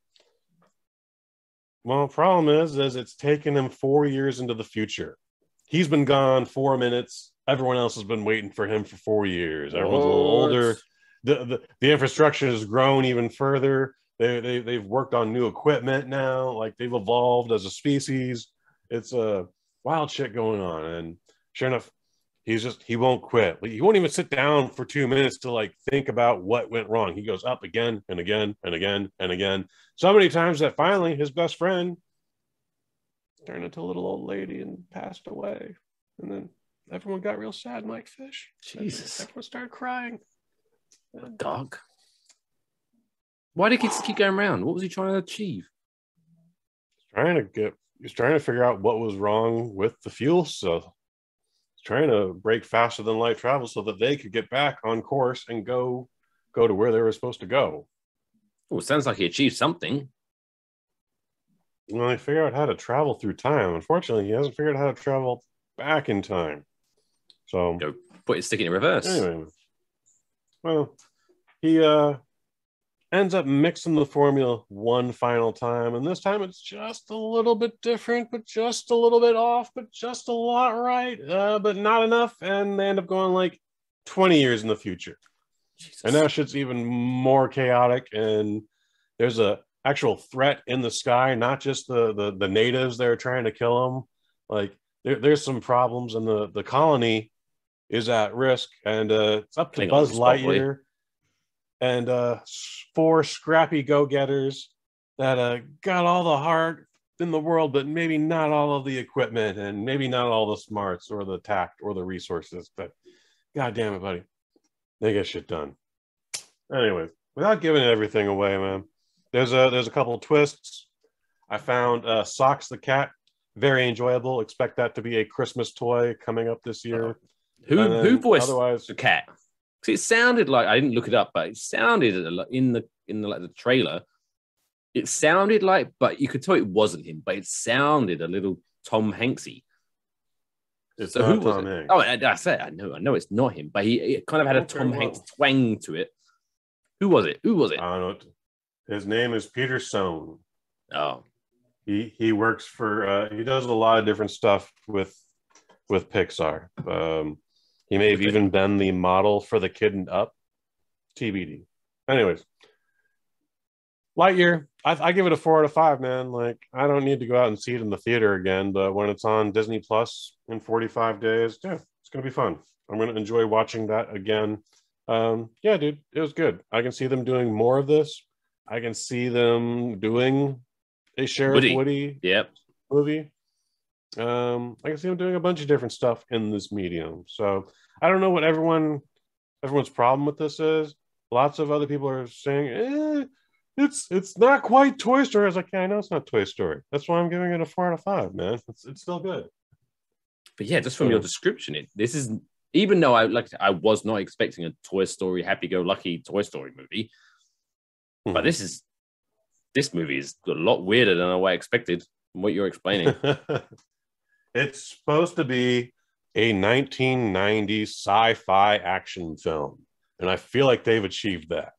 Well, problem is it's taken him 4 years into the future. He's been gone 4 minutes. Everyone else has been waiting for him for 4 years. Everyone's a little older. The infrastructure has grown even further. They've worked on new equipment now. Like they've evolved as a species. It's a wild shit going on. And sure enough, he won't quit. He won't even sit down for 2 minutes to like think about what went wrong. He goes up again and again and again and again. So many times that finally his best friend turned into a little old lady and passed away. And then everyone got real sad, Mike Fish. Jesus. Everyone started crying. Dog. Why did he keep going around? What was he trying to achieve? He's trying to figure out what was wrong with the fuel cell. He's trying to break faster than light travel so that they could get back on course and go to where they were supposed to go. Oh, it sounds like he achieved something. Well, he figured out how to travel through time. Unfortunately, he hasn't figured out how to travel back in time. So Go put his stick in reverse. Anyway, well, he ends up mixing the formula one final time, and this time it's just a little bit different, but just a little bit off, but just a lot right, but not enough, and they end up going like 20 years in the future. Jesus. And now shit's even more chaotic, and there's a actual threat in the sky, not just the natives that are trying to kill them. Like there's some problems, and the colony is at risk, and it's up to Buzz Lightyear and 4 scrappy go-getters that got all the heart in the world, but maybe not all of the equipment, and maybe not all the smarts or the tact or the resources. But God damn it, buddy, they get shit done. Anyway, without giving everything away, man, there's a couple of twists. I found Socks the cat very enjoyable. Expect that to be a Christmas toy coming up this year. Who voiced the cat? Because it sounded like, I didn't look it up, but it sounded in the trailer. It sounded like, but you could tell it wasn't him. But it sounded a little Tom Hanksy. It's so not who was Tom it? Hanks. Oh, I said I know it's not him, but it kind of had a Tom Hanks twang to it. Who was it? I don't know. His name is Peter Sohn. Oh, he works for. He does a lot of different stuff with Pixar. He may have even been the model for the Kid and Up. TBD. Anyways, Lightyear, I give it a 4 out of 5, man. Like, I don't need to go out and see it in the theater again, but when it's on Disney Plus in 45 days, yeah, it's gonna be fun. I'm gonna enjoy watching that again. Yeah, dude, it was good. I can see them doing more of this. I can see them doing a Sheriff Woody movie. I can see them doing a bunch of different stuff in this medium. So I don't know what everyone's problem with this is. Lots of other people are saying, it's not quite Toy Story. I was like, yeah, I know it's not Toy Story. That's why I'm giving it a 4 out of 5, man. It's still good. But yeah, just from your description, this is, even though I was not expecting a Toy Story, happy-go-lucky Toy Story movie, but this movie is a lot weirder than what I expected from what you're explaining. It's supposed to be a 1990s sci-fi action film, and I feel like they've achieved that.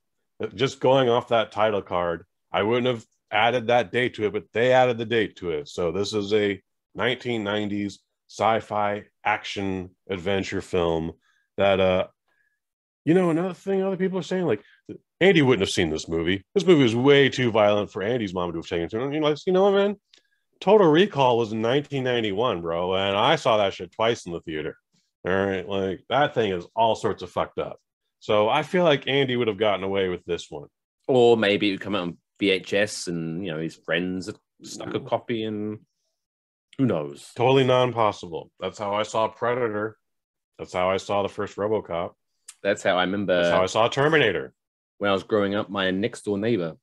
Just going off that title card, I wouldn't have added that date to it, but they added the date to it. So this is a 1990s sci-fi action adventure film that another thing other people are saying, like, Andy wouldn't have seen this movie. This movie was way too violent for Andy's mom to have taken to him. You know what, man? Total Recall was in 1991, bro, and I saw that shit twice in the theater. All right, like, that thing is all sorts of fucked up. So I feel like Andy would have gotten away with this one. Or maybe it would come out on VHS and, his friends stuck a copy, and who knows? Totally non-possible. That's how I saw Predator. That's how I saw the first RoboCop. That's how I remember. That's how I saw Terminator. When I was growing up, my next door neighbor,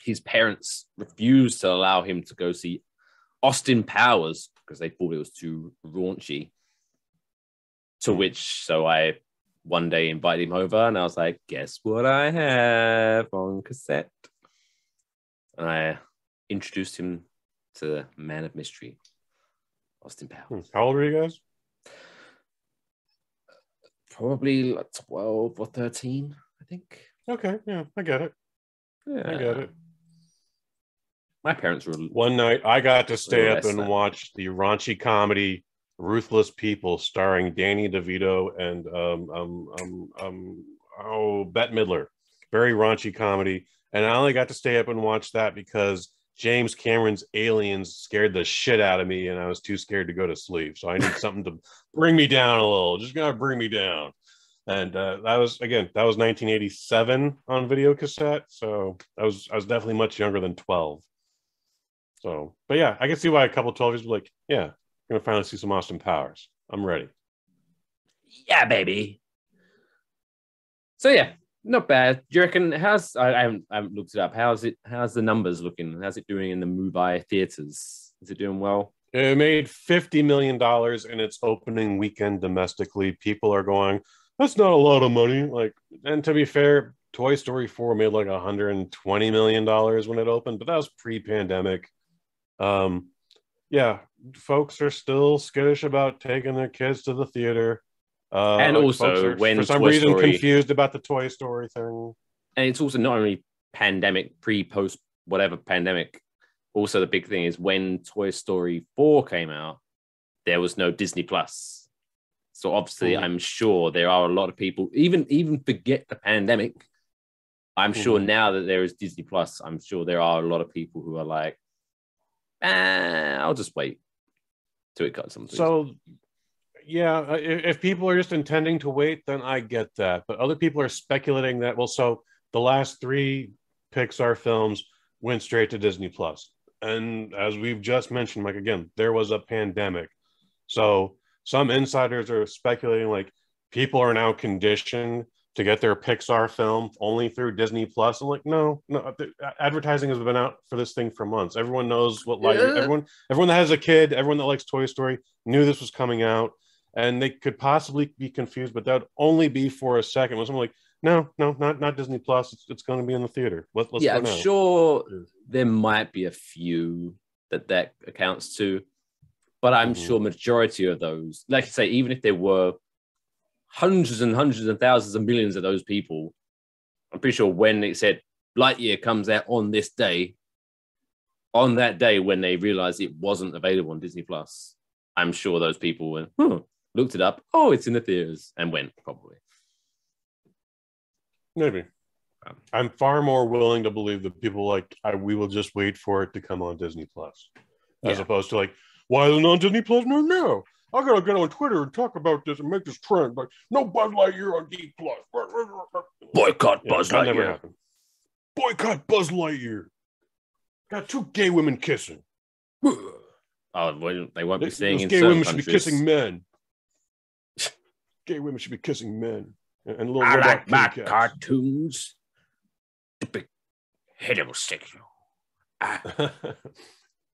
his parents refused to allow him to go see Austin Powers because they thought it was too raunchy. So I one day invited him over, and I was like, guess what I have on cassette? And I introduced him to the Man of Mystery, Austin Powers. How old were you guys? Probably like 12 or 13, I think. Okay, yeah, I get it. Yeah. I get it. My parents were... One night, I got to stay up and watch the raunchy comedy Ruthless People, starring Danny DeVito and Bette Midler. Very raunchy comedy. And I only got to stay up and watch that because James Cameron's Aliens scared the shit out of me, and I was too scared to go to sleep. So I need something to bring me down a little. Just gotta bring me down. And that was 1987 on video cassette. So I was definitely much younger than 12. So, but yeah, I can see why a couple 12 years were like, yeah, I'm gonna finally see some Austin Powers. I'm ready. Yeah, baby. So yeah, not bad. Do you reckon? I haven't looked it up. How's the numbers looking? How's it doing in the movie theaters? Is it doing well? It made $50 million in its opening weekend domestically. People are going, that's not a lot of money. Like, and to be fair, Toy Story 4 made like $120 million when it opened, but that was pre-pandemic. Yeah, folks are still skittish about taking their kids to the theater. And also, when for some Toy reason Story, confused about the Toy Story thing. And it's also not only pandemic, pre-post, whatever pandemic. Also, the big thing is when Toy Story 4 came out, there was no Disney Plus. So obviously, I'm sure there are a lot of people, even forget the pandemic. I'm sure now that there is Disney Plus, I'm sure there are a lot of people who are like, I'll just wait till it got something. So, yeah, if people are just intending to wait, then I get that. But other people are speculating that, well, so the last 3 Pixar films went straight to Disney Plus. And as we've just mentioned, like, again, there was a pandemic. So some insiders are speculating like people are now conditioned to get their Pixar film only through Disney Plus. I'm like, no, advertising has been out for this thing for months. Everyone knows what Lightyear, everyone that has a kid, everyone that likes Toy Story knew this was coming out, and they could possibly be confused, but that would only be for a second. When someone like, no, not Disney Plus. It's going to be in the theater. Let's go now. I'm sure there might be a few that accounts to, but I'm sure majority of those, like I say, even if there were hundreds and hundreds and thousands and millions of those people, I'm pretty sure when it said Lightyear comes out on this day, on that day when they realized it wasn't available on Disney Plus, I'm sure those people went, looked it up, it's in the theaters, and went probably. Maybe. I'm far more willing to believe that people we will just wait for it to come on Disney Plus, as opposed to like, why isn't it on Disney Plus? No. I gotta get on Twitter and talk about this and make this trend. But no Buzz Lightyear on D Plus. Boycott Buzz Lightyear. Never happened. Boycott Buzz Lightyear. Got 2 gay women kissing. They won't be seeing in gay certain women countries. should be kissing men. Gay women should be kissing men. And little I like my cats. cartoons to be heterosexual.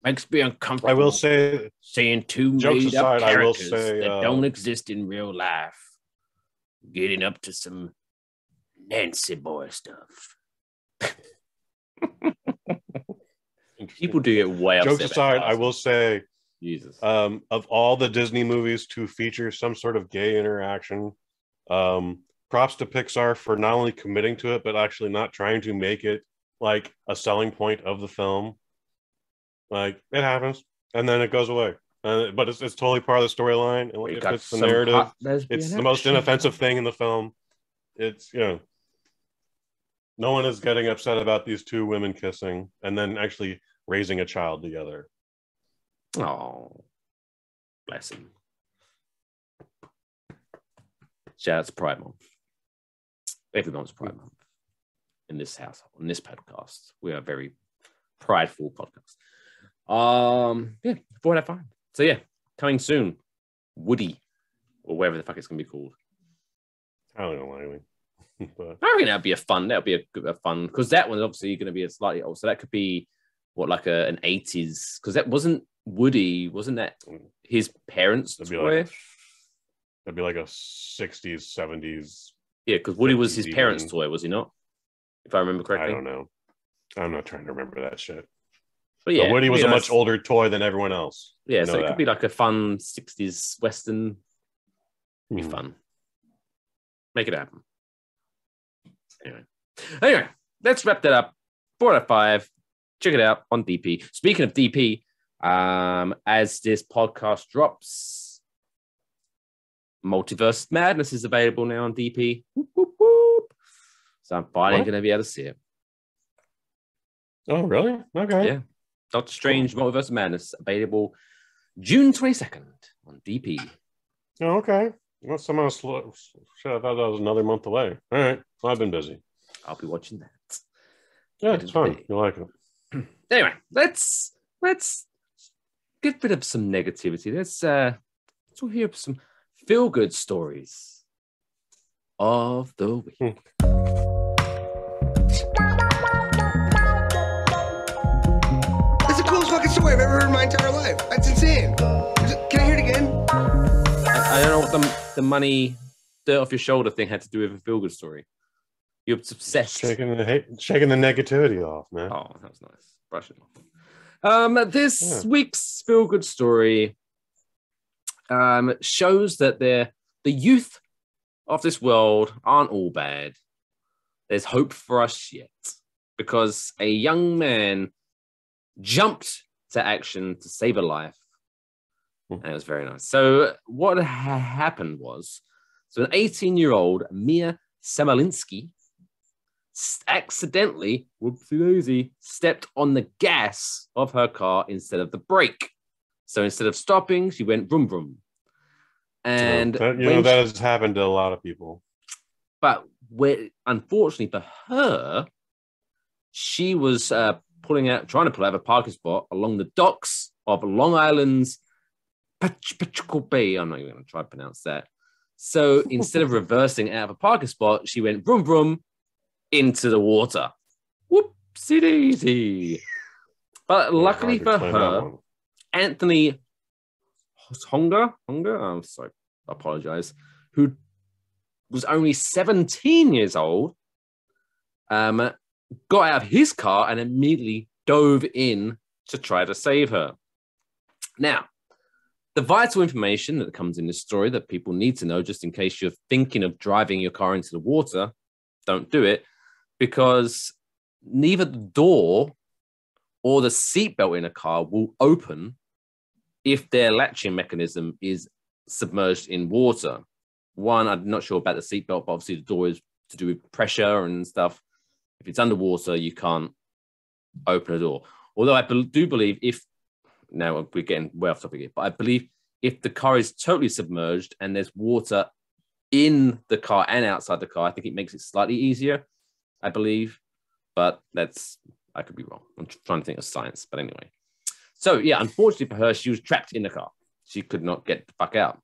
Makes me uncomfortable. I will say, seeing 2 jokes made up aside, characters I will say, that don't exist in real life, getting up to some Nancy boy stuff. People do get way upset. Jokes aside, I will say, Jesus. Of all the Disney movies to feature some sort of gay interaction, props to Pixar for not only committing to it, but actually not trying to make it like a selling point of the film. Like, it happens, and then it goes away. But it's totally part of the storyline, and it fits the narrative. It's the most inoffensive thing in the film. It's, no one is getting upset about these 2 women kissing and then actually raising a child together. Oh, bless him. Shout out to Pride Month. Everyone's Pride Month in this household, in this podcast. We are a very prideful podcast. 4 out of 5. So yeah, coming soon, Woody, or whatever the fuck it's gonna be called. I don't know anyway. But I reckon that'd be a fun, because that one's obviously going to be a slightly old, so that could be an 80s, because that wasn't Woody, wasn't that his parents' toy? That'd be like a 60s, 70s. Yeah, because Woody was his parents' toy, was he not? If I remember correctly. I don't know. I'm not trying to remember that shit. But yeah, but Woody was a much older toy than everyone else. Yeah, so it could be like a fun 60s Western. It'd be fun. Make it happen. Anyway, let's wrap that up. 4 out of 5. Check it out on DP. Speaking of DP, as this podcast drops, Multiverse Madness is available now on DP. Whoop, whoop, whoop. So I'm finally going to be able to see it. Oh, really? Okay. Yeah. Doctor Strange Multiverse of Madness, available June 22nd on DP. Oh, okay. Well, somehow slow. Shit, I thought that was another month away. All right. Well, I've been busy. I'll be watching that. Yeah, it's fun. You like it. Anyway, let's get rid of some negativity. Let's all hear some feel-good stories of the week. That's the coolest fucking story I've ever heard in my entire life. That's insane. Can I hear it again? I don't know what the money dirt off your shoulder thing had to do with a feel-good story. You're obsessed. Shaking the negativity off, man. Oh, that was nice. Brush it off. This week's feel-good story shows that the youth of this world aren't all bad. There's hope for us yet, because a young man jumped to action to save a life, and it was very nice. So what happened was, so an 18-year-old Mia Semelinsky accidentally, whoopsie daisy, stepped on the gas of her car instead of the brake. So instead of stopping, she went vroom vroom. And that has happened to a lot of people. But unfortunately for her, she was trying to pull out of a parking spot along the docks of Long Island's Patrickle Bay. I'm not even going to try to pronounce that. So instead of reversing out of a parking spot, she went vroom vroom into the water. Whoopsie daisy. But luckily for her, Anthony Honga, I'm sorry, I apologize, who was only 17 years old, got out of his car and immediately dove in to try to save her. Now, the vital information that comes in this story that people need to know, just in case you're thinking of driving your car into the water, don't do it, because neither the door or the seatbelt in a car will open if their latching mechanism is submerged in water. One, I'm not sure about the seatbelt, but obviously the door is to do with pressure and stuff. If it's underwater, you can't open a door. Although I do believe now we're getting way off topic here, but I believe if the car is totally submerged and there's water in the car and outside the car, I think it makes it slightly easier, I believe. But I could be wrong. I'm trying to think of science, but anyway. So yeah, unfortunately for her, she was trapped in the car. She could not get the fuck out.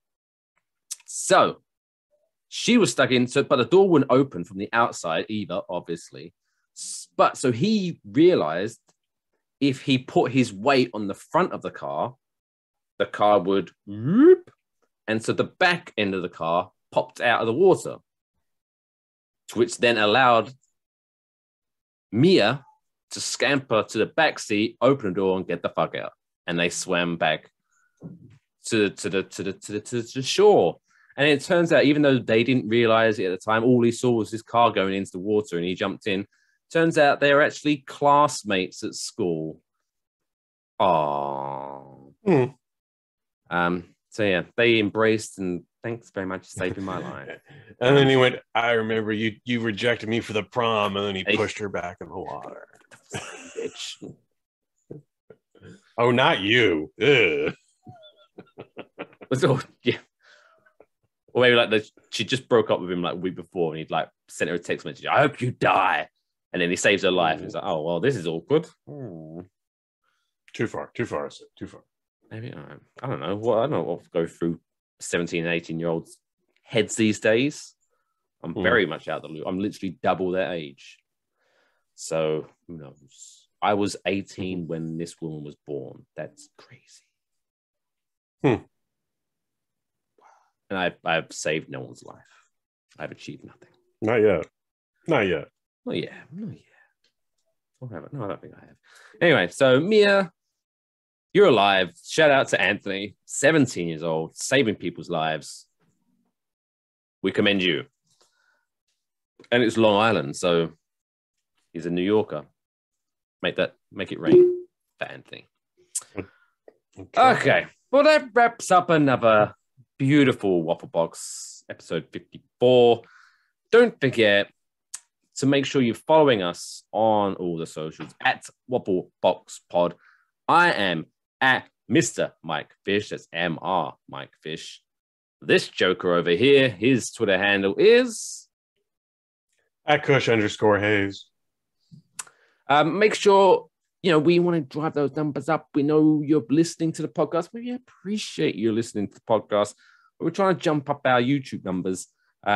So she was stuck in, but the door wouldn't open from the outside either, obviously. But so he realized if he put his weight on the front of the car would whoop, and so the back end of the car popped out of the water, which then allowed Mia to scamper to the back seat, open the door, and get the fuck out. And they swam back to the shore. And it turns out, even though they didn't realize it at the time, all he saw was his car going into the water, and he jumped in. Turns out they were actually classmates at school. Oh. So yeah, they embraced, and thanks very much for saving my life. And then he went, I remember you rejected me for the prom, and then he pushed her back in the water. Bitch. Oh, not you. Ugh. So, yeah. Or maybe she just broke up with him like a week before, and he'd sent her a text message, I hope you die. And then he saves her life. And he's like, oh, well, this is awkward. Too far. Maybe, I don't know. I don't know what go through 17 and 18-year-olds' heads these days. I'm very much out of the loop. I'm literally double their age. So, who knows? I was 18 when this woman was born. That's crazy. And I've saved no one's life. I've achieved nothing. Not yet. Not yet. Oh, no, I don't think I have. Anyway, so Mia, you're alive. Shout out to Anthony, 17 years old, saving people's lives. We commend you. And it's Long Island, so he's a New Yorker. Make it rain for Anthony. Okay. Well, that wraps up another beautiful Waffle Box episode 54. Don't forget to make sure you're following us on all the socials at Waffle Box Pod I am at Mr. Mike Fish. That's Mr. Mike Fish. This joker over here, his Twitter handle is at Kush_Hayes. Make sure, we want to drive those numbers up. We know you're listening to the podcast. We appreciate you listening to the podcast. We're trying to jump up our YouTube numbers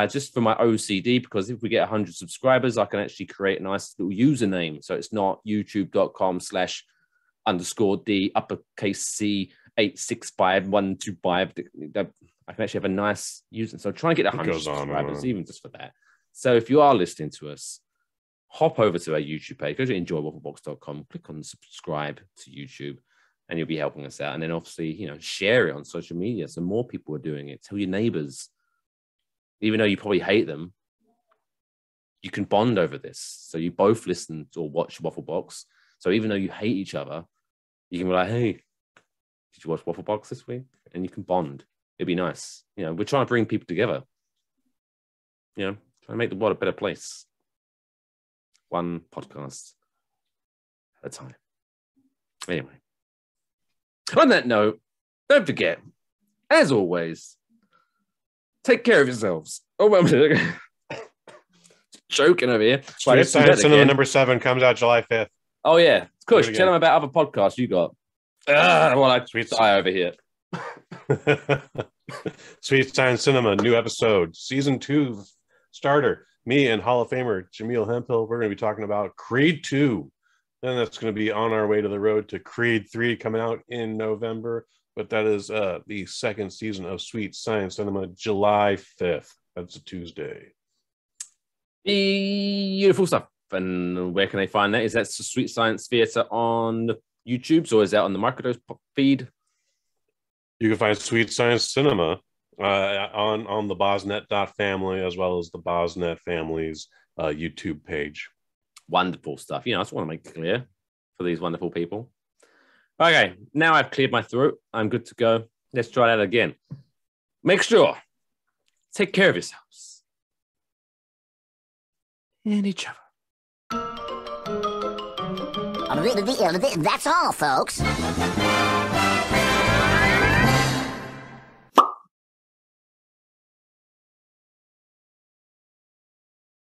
just for my OCD, because if we get 100 subscribers, I can actually create a nice little username. So it's not youtube.com/_D uppercase C 865125. I can actually have a nice user. So try and get 100 subscribers, even just for that. So if you are listening to us, hop over to our YouTube page, go to enjoywafflebox.com, click on subscribe to YouTube, and you'll be helping us out. And then obviously, share it on social media so more people are doing it. Tell your neighbors, even though you probably hate them, you can bond over this. So you both listen or watch Waffle Box. So even though you hate each other, you can be like, hey, did you watch Waffle Box this week? And you can bond. It'd be nice. We're trying to bring people together. Trying to make the world a better place. One podcast at a time. Anyway, on that note, don't forget, as always, take care of yourselves. Oh, I'm joking over here. Sweet Science Cinema number 7 comes out July 5th. Oh, yeah. Kush, tell them about other podcasts you got. Well, I die over here. Sweet Science Cinema, new episode, season 2 starter. Me and Hall of Famer Jameel Hemphill, we're going to be talking about Creed 2. Then that's going to be on our way to the road to Creed 3 coming out in November. But that is the second season of Sweet Science Cinema, July 5th. That's a Tuesday. Beautiful stuff. And where can they find that? Is that Sweet Science Theatre on YouTube, or is that on the Marketers feed? You can find Sweet Science Cinema on the Bosnet.family, as well as the Bosnet family's YouTube page. Wonderful stuff. I just want to make it clear for these wonderful people. Okay, now I've cleared my throat. I'm good to go. Let's try that again. Make sure, take care of yourselves and each other. That's all, folks.